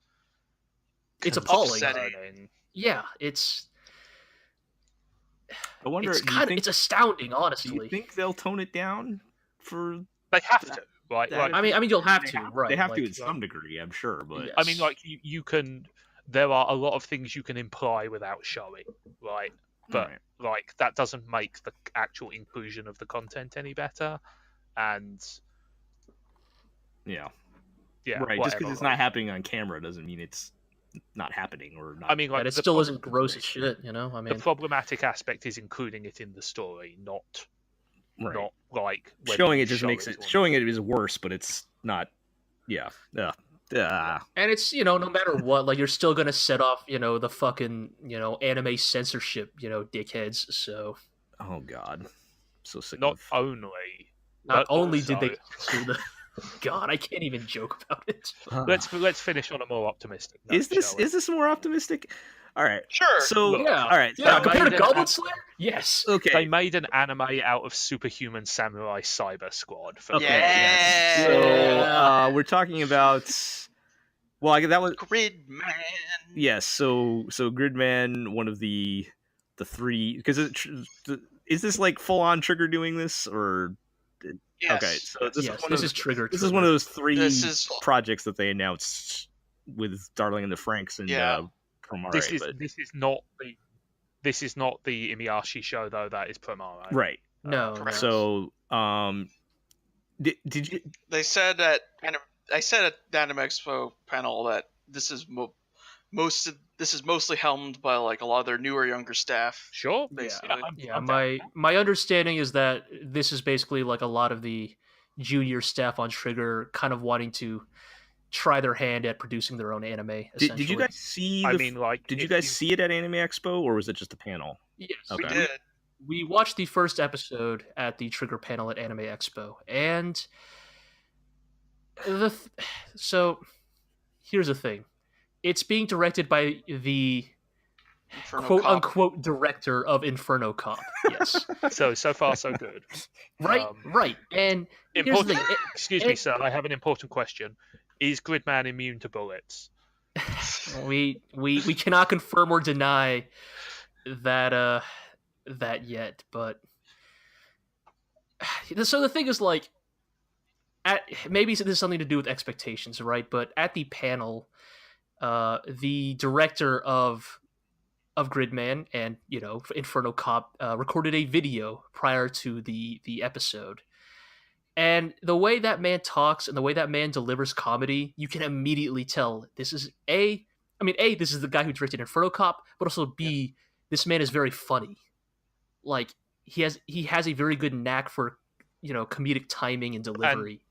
It's appalling. concerning. Yeah, it's I wonder. it's astounding, Do honestly. you think they'll tone it down for? They have to, right? That- Like, I mean, you'll have to, right? They have like, to in some degree, I'm sure. But Yeah. I mean, like you can. There are a lot of things you can imply without showing, right? But Right. like that doesn't make the actual inclusion of the content any better. And yeah, yeah, right. Just because whatever, it's like- not happening on camera doesn't mean it's not happening or not. I mean, like but it the still pro- isn't gross as shit, I The mean, problematic aspect is including it in the story, not right. like whether Showing you it just show makes or it. not. Showing it is worse, but it's not. Yeah. and it's no matter what, like you're still gonna set off, the fucking anime censorship, dickheads. So Oh God, so sick. Not of... only. not but only also- did they censor the God, I can't even joke about it. Let's finish on a more optimistic note. Is shall we? this more optimistic? All right. Sure. So Yeah, all right. yeah. so Compared to Maid Goblin and- Slayer, yes. Okay. They made an anime out of Superhuman Samurai Cyber Squad. For Okay, Yeah. So we're talking about. Well, that was Gridman. yes. So Gridman, one of the three, because is this like full on Trigger doing this or? Yes. Okay, so this Yes, is one this of is Trigger. this is one of those three This is- projects that they announced with Darling and the Franks and Yeah. Promare, This is but- this is not the Imiyashi show though. That is Promare. right. No, Correct. So did you? They said at I said at the Anime Expo panel that this is this is mostly helmed by like a lot of their newer, younger staff. Sure. Basically. I'm down. My understanding is that this is basically like a lot of the junior staff on Trigger kind of wanting to try their hand at producing their own anime. Did you guys see? Did you guys see it at Anime Expo, or was it just a panel? Yes, Okay. We did. we watched the first episode at the Trigger panel at Anime Expo, and so here's the thing: it's being directed by the Inferno quote Cop. unquote director of Inferno Cop. Yes, So far so good. right, right. And here's the Important. thing: Excuse me, sir. I have an important question. Is Gridman immune to bullets? we cannot confirm or deny that that yet, but so the thing is, like, maybe this has something to do with expectations, right? But at the panel, the director of Gridman and Inferno Cop recorded a video prior to the episode. And the way that man talks and the way that man delivers comedy, you can immediately tell this is this is the guy who directed Inferno Cop, but also B, this man is very funny. Like he has a very good knack for comedic timing and delivery.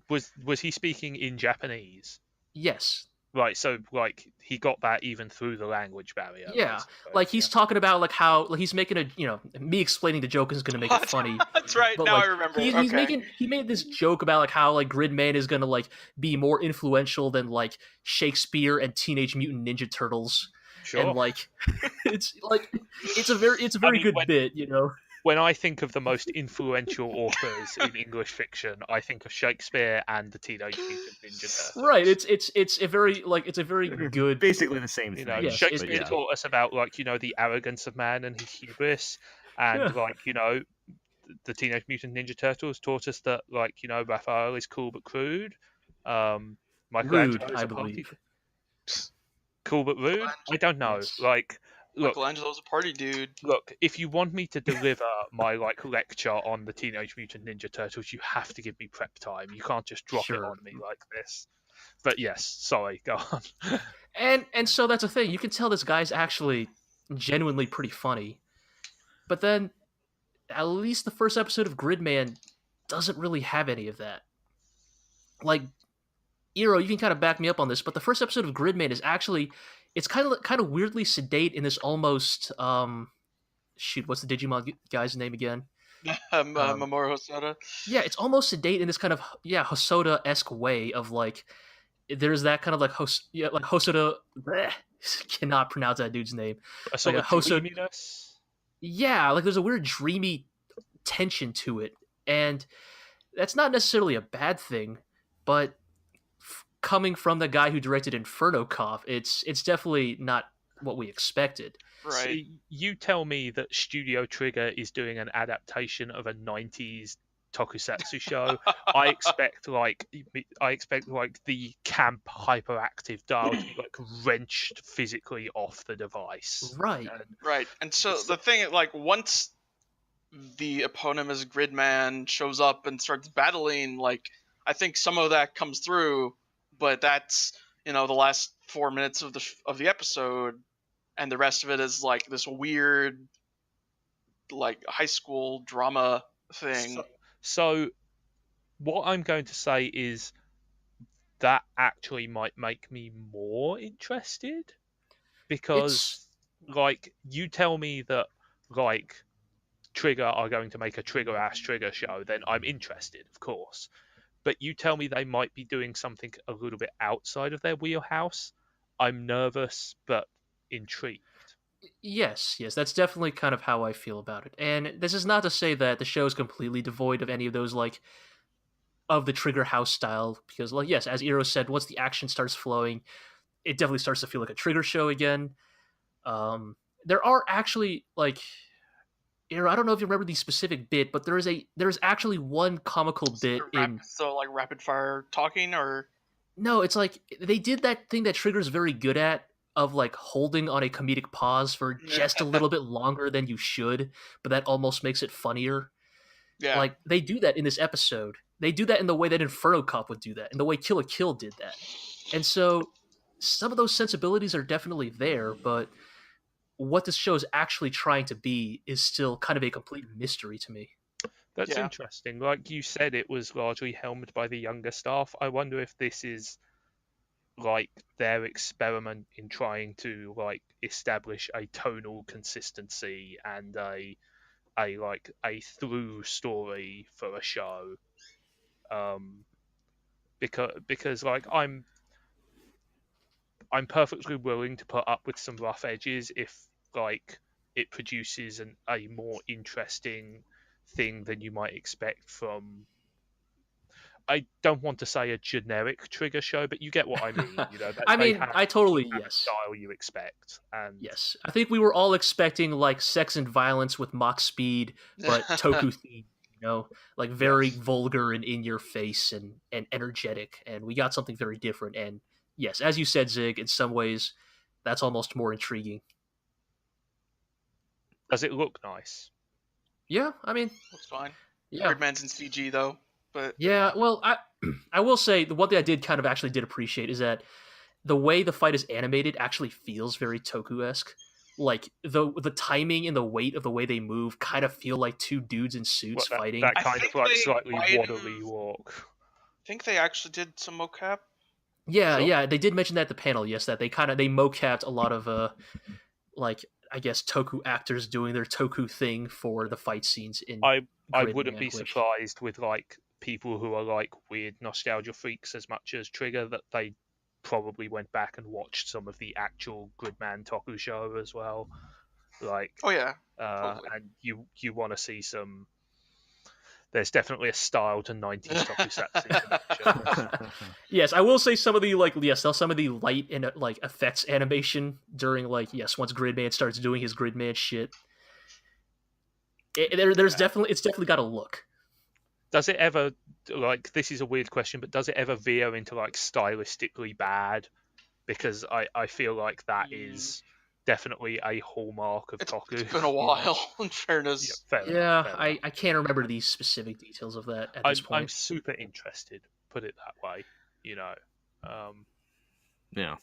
Was he speaking in Japanese? Yes. Right, so like he got that even through the language barrier. Yeah, basically. like he's talking about like how like he's making me explaining the joke is going to make it funny. That's right. But, Now like, I remember. He made this joke about like how like Gridman is going to like be more influential than like Shakespeare and Teenage Mutant Ninja Turtles. Sure. And like it's a very good bit, When I think of the most influential authors in English fiction, I think of Shakespeare and the Teenage Mutant Ninja Turtles. Right, it's a very good. Basically the same thing. Yes, Shakespeare taught us about the arrogance of man and his hubris, and the Teenage Mutant Ninja Turtles taught us that Raphael is cool but crude. Rude, I believe. Cool but rude? I don't know. Yes. Look, Michelangelo's a party dude. Look, if you want me to deliver my lecture on the Teenage Mutant Ninja Turtles, you have to give me prep time. You can't just drop it on me like this. But yes, sorry, go on. And so that's the thing. You can tell this guy's actually genuinely pretty funny. But then at least the first episode of Gridman doesn't really have any of that. Like Iro, you can kind of back me up on this, but the first episode of Gridman is actually it's kind of weirdly sedate in this almost what's the Digimon guy's name again? Mamoru Hosoda. Yeah, it's almost sedate in this kind of Hosoda-esque way of like there's that kind of like Hosoda cannot pronounce that dude's name. Like a dreaminess? Yeah, like there's a weird dreamy tension to it, and that's not necessarily a bad thing, but coming from the guy who directed Inferno Cop, it's definitely not what we expected. Right. So you tell me that Studio Trigger is doing an adaptation of a 90s tokusatsu show. I expect the camp hyperactive dial to be wrenched physically off the device. Right. Right. And so the thing, once the eponymous Gridman shows up and starts battling, I think some of that comes through, but that's the last 4 minutes of the episode, and the rest of it is this weird high school drama thing. So what I'm going to say is that actually might make me more interested, because you tell me that Trigger are going to make a Trigger show, then I'm interested, of course. But you tell me they might be doing something a little bit outside of their wheelhouse, I'm nervous but intrigued. Yes, that's definitely kind of how I feel about it. And this is not to say that the show is completely devoid of any of those of the Trigger house style, because yes, as Iro said, once the action starts flowing, it definitely starts to feel like a Trigger show again. There are actually Iro, I don't know if you remember the specific bit, but there's actually one comical bit rapid fire talking, or no, it's they did that thing that Trigger's very good at, of holding on a comedic pause for just a little bit longer than you should, but that almost makes it funnier. Yeah. They do that in this episode. They do that in the way that Inferno Cop would do that, in the way Kill la Kill did that. And so some of those sensibilities are definitely there, but what this show is actually trying to be is still kind of a complete mystery to me. That's Yeah. interesting. Like you said, it was largely helmed by the younger staff. I wonder if this is like their experiment in trying to like establish a tonal consistency and a through story for a show. Because like I'm perfectly willing to put up with some rough edges if like it produces a more interesting thing than you might expect from. I don't want to say a generic trigger show, but you get what I mean. You know, I they mean, have I totally, a yes. style you expect, and Yes. I think we were all expecting like sex and violence with mock speed, but Toku themed, like very Yes. vulgar and in your face and energetic. And we got something very different. And yes, as you said, Zig, in some ways, that's almost more intriguing. does it look nice? Yeah, I mean, Looks fine. yeah. Gridman's in CG though, but Yeah, well, I will say the one thing I did appreciate is that the way the fight is animated actually feels very Toku-esque. Like the timing and the weight of the way they move kind of feel like two dudes in suits fighting. That I kind of think like they slightly might waddly have- walk. I think they actually did some mocap. Yeah, Sure. yeah, they did mention that at the panel. Yes, that they mocapped a lot of like I guess Toku actors doing their Toku thing for the fight scenes in. I Gridman, wouldn't be which- surprised with like people who are like weird nostalgia freaks as much as Trigger that they probably went back and watched some of the actual Gridman Toku show as well. Like, Oh yeah, totally. and you want to see some. There's definitely a style to 90s tokusatsu in that show. Yes, I will say some of the light and like effects animation during like once Gridman starts doing his Gridman shit. There's definitely got a look. Does it ever like this is a weird question, but does it ever veer into like stylistically bad? Because I feel like that is definitely a hallmark of Toku. It's been a while, in fairness. Fair enough, Yeah, fair I enough. can't remember these specific details of that at this point. I'm super interested. Put it that way. You know. Yeah.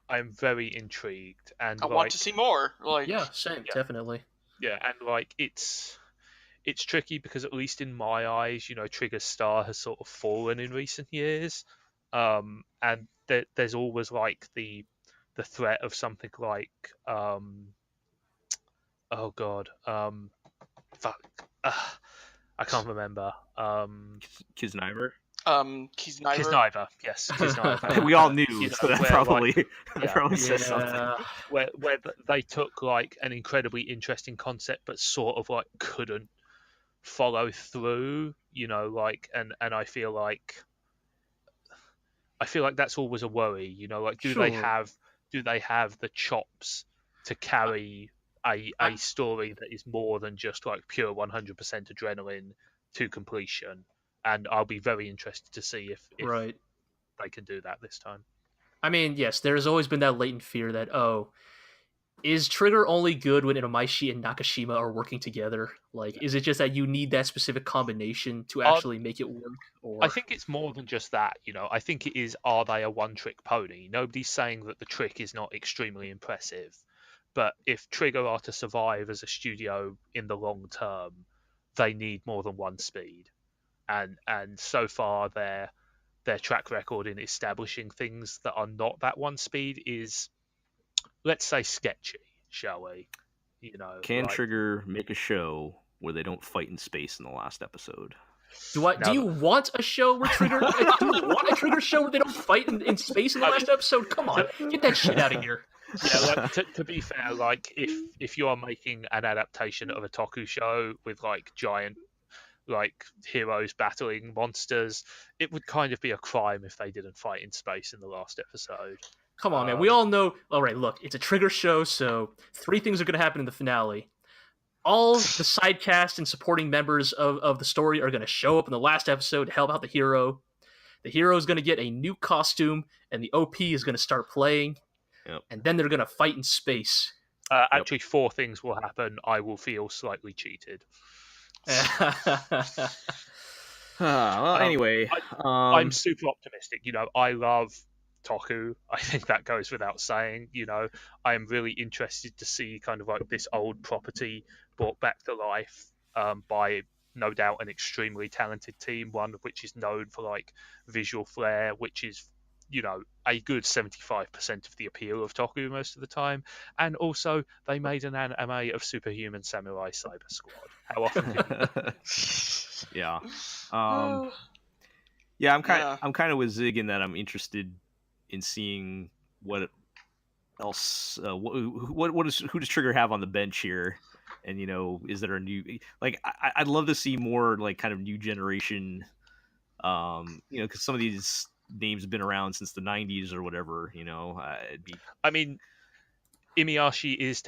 I'm very intrigued, and I want to see more. Like, Yeah, same, definitely. Yeah, and like it's tricky because at least in my eyes, you know, Trigger's star has sort of fallen in recent years, and there's always like the threat of something like oh god, fuck, I can't remember. Kisniver. Kisniver. Yes, Kisniver. We all knew, You know, so that where, probably like, that yeah. probably says something. where they took like an incredibly interesting concept but sort of like couldn't follow through, you know, like and I feel like that's always a worry, you know, like do they have the chops to carry a story that is more than just like pure 100% adrenaline to completion? And I'll be very interested to see if Right. they can do that this time. I mean, yes, there's always been that latent fear that, is Trigger only good when Inomaishi and Nakashima are working together? Like, is it just that you need that specific combination to actually make it work? Or I think it's more than just that, you know. I think it is, are they a one-trick pony? Nobody's saying that the trick is not extremely impressive. But if Trigger are to survive as a studio in the long term, they need more than one speed. And so far their track record in establishing things that are not that one speed is, let's say, sketchy, shall we? You know, Can Trigger make a show where they don't fight in space in the last episode? do you want a show where Trigger? Do you want a Trigger show where they don't fight in space in the last episode? Come on, get that shit out of here. Yeah, like, to be fair, like if you are making an adaptation of a Toku show with like giant like heroes battling monsters, it would kind of be a crime if they didn't fight in space in the last episode. Come on, man. We all know. All right, look, it's a Trigger show, so 3 things are going to happen in the finale. All the side cast and supporting members of the story are going to show up in the last episode to help out the hero. The hero is going to get a new costume, and the OP is going to start playing. Yep. And then they're going to fight in space. Actually, 4 things will happen. I will feel slightly cheated. Well, anyway, I'm super optimistic. You know, I love Toku. I think that goes without saying. I am really interested to see kind of like this old property brought back to life by no doubt an extremely talented team, one of which is known for like visual flair, which is a good 75% of the appeal of Toku most of the time. And also, they made an anime of Superhuman Samurai Cyber Squad. How often can you? Yeah. Yeah, I'm kind of with Zigg in that I'm interested in seeing what else. Who does Trigger have on the bench here? And is there a new I'd love to see more like kind of new generation. Because some of these names have been around since the '90s or whatever. I mean, Imiyashi is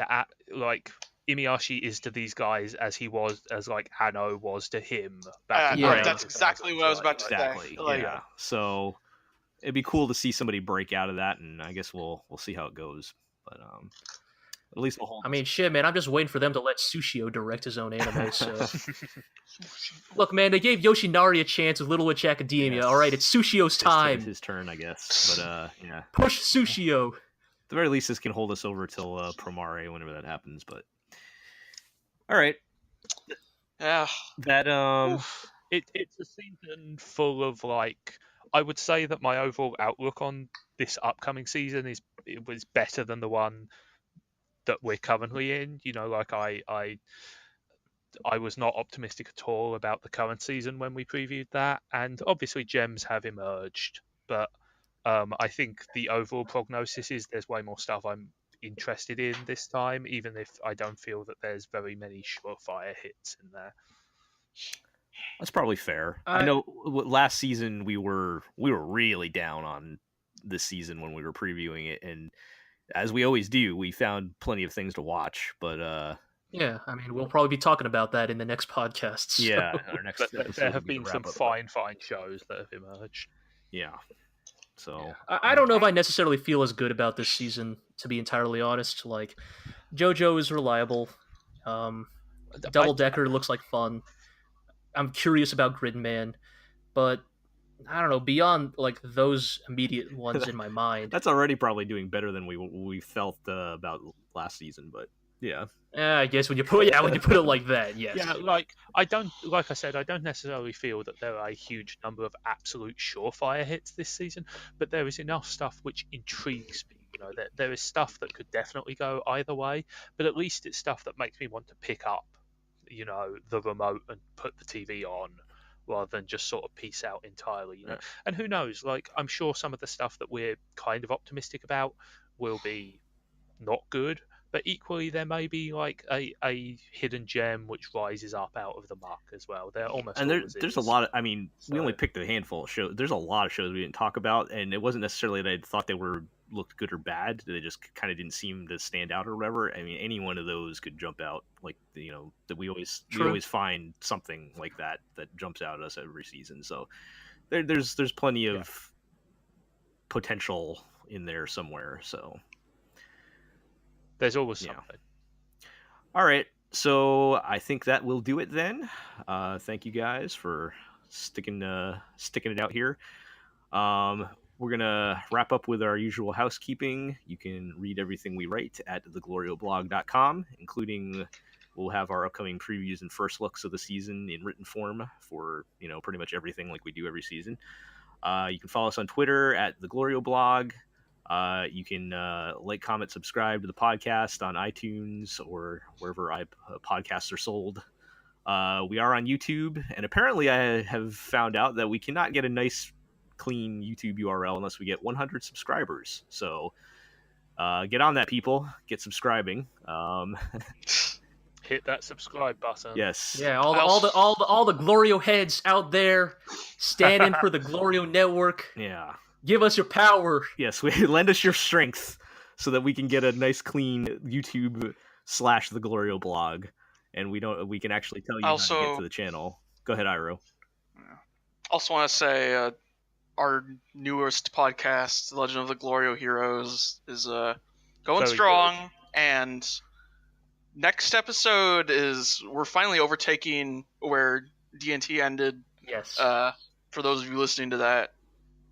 to these guys as he was as like Hano was to him back in the That's exactly what I was about to say. Yeah. So it'd be cool to see somebody break out of that, and I guess we'll see how it goes. But at least we'll hold. I mean, shit, man. I'm just waiting for them to let Sushio direct his own anime. So, look, man, they gave Yoshinari a chance with Little Witch Academia. Yes. All right, it's Sushio's time. It's his turn, I guess. But yeah, push Sushio. At the very least, this can hold us over till Promare whenever that happens. But all right, yeah, that it's a season full of like. I would say that my overall outlook on this upcoming season was better than the one that we're currently in. I was not optimistic at all about the current season when we previewed that, and obviously gems have emerged, but I think the overall prognosis is there's way more stuff I'm interested in this time, even if I don't feel that there's very many surefire hits in there. That's probably fair. I know last season we were really down on this season when we were previewing it, and as we always do, we found plenty of things to watch. But yeah, I mean, we'll probably be talking about that in the next podcast. So. Yeah, our next episode there have been some fine shows that have emerged. Yeah. So I don't know if I necessarily feel as good about this season, to be entirely honest. Like, Jojo is reliable. Double Decker looks like fun. I'm curious about Gridman, but I don't know, beyond like those immediate ones in my mind. That's already probably doing better than we felt about last season, but yeah. I guess when you put it like that, yes. Yeah, like I don't necessarily feel that there are a huge number of absolute surefire hits this season, but there is enough stuff which intrigues me. There is stuff that could definitely go either way, but at least it's stuff that makes me want to pick up, the remote and put the TV on, rather than just sort of peace out entirely. Yeah. And who knows? Like, I'm sure some of the stuff that we're kind of optimistic about will be not good. But equally, there may be like a hidden gem which rises up out of the muck as well. They're almost and there's a lot of. I mean, we only picked a handful of shows. There's a lot of shows we didn't talk about, and it wasn't necessarily that I thought they looked good or bad. They just kind of didn't seem to stand out or whatever. I mean, any one of those could jump out. Like that we always find something like that jumps out at us every season. So there's plenty of potential in there somewhere. So. There's always something. All right, so I think that will do it then. Thank you guys for sticking it out here. We're gonna wrap up with our usual housekeeping. You can read everything we write at theglorioblog.com, including we'll have our upcoming previews and first looks of the season in written form for pretty much everything like we do every season. You can follow us on Twitter at theglorioblog. You can like, comment, subscribe to the podcast on iTunes or wherever podcasts are sold. We are on YouTube, and apparently I have found out that we cannot get a nice, clean YouTube URL unless we get 100 subscribers. So get on that, people. Get subscribing. Hit that subscribe button. Yes. Yeah, all the GLORIO heads out there standing for the GLORIO network. Yeah. Give us your power. Yes, lend us your strength so that we can get a nice, clean YouTube / the GLORIO blog, and we can actually tell you how to get to the channel. Go ahead, Iro. Also want to say our newest podcast, The Legend of the GLORIO Heroes, is going very strong, good. And next episode we're finally overtaking where D&T ended. Yes. For those of you listening to that.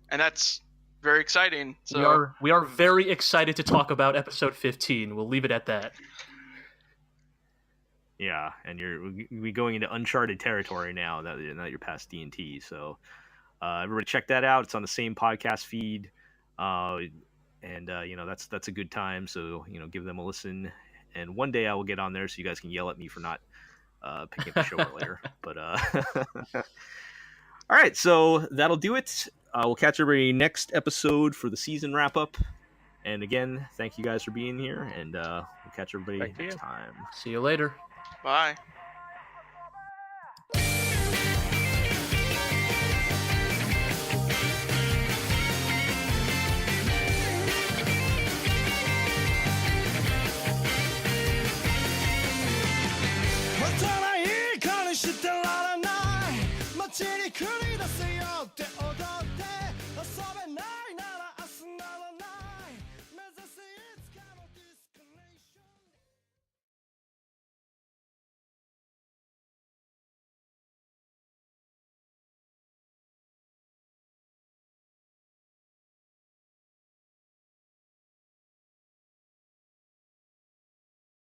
And that's very exciting. So We are very excited to talk about episode 15. We'll leave it at that. Yeah, and we going into uncharted territory now that you're past D&T. So everybody check that out. It's on the same podcast feed, and that's a good time. So give them a listen. And one day I will get on there so you guys can yell at me for not picking up the show earlier. But all right, so that'll do it. We'll catch everybody next episode for the season wrap up. And again, thank you guys for being here, and we'll catch everybody next time. See you later. bye.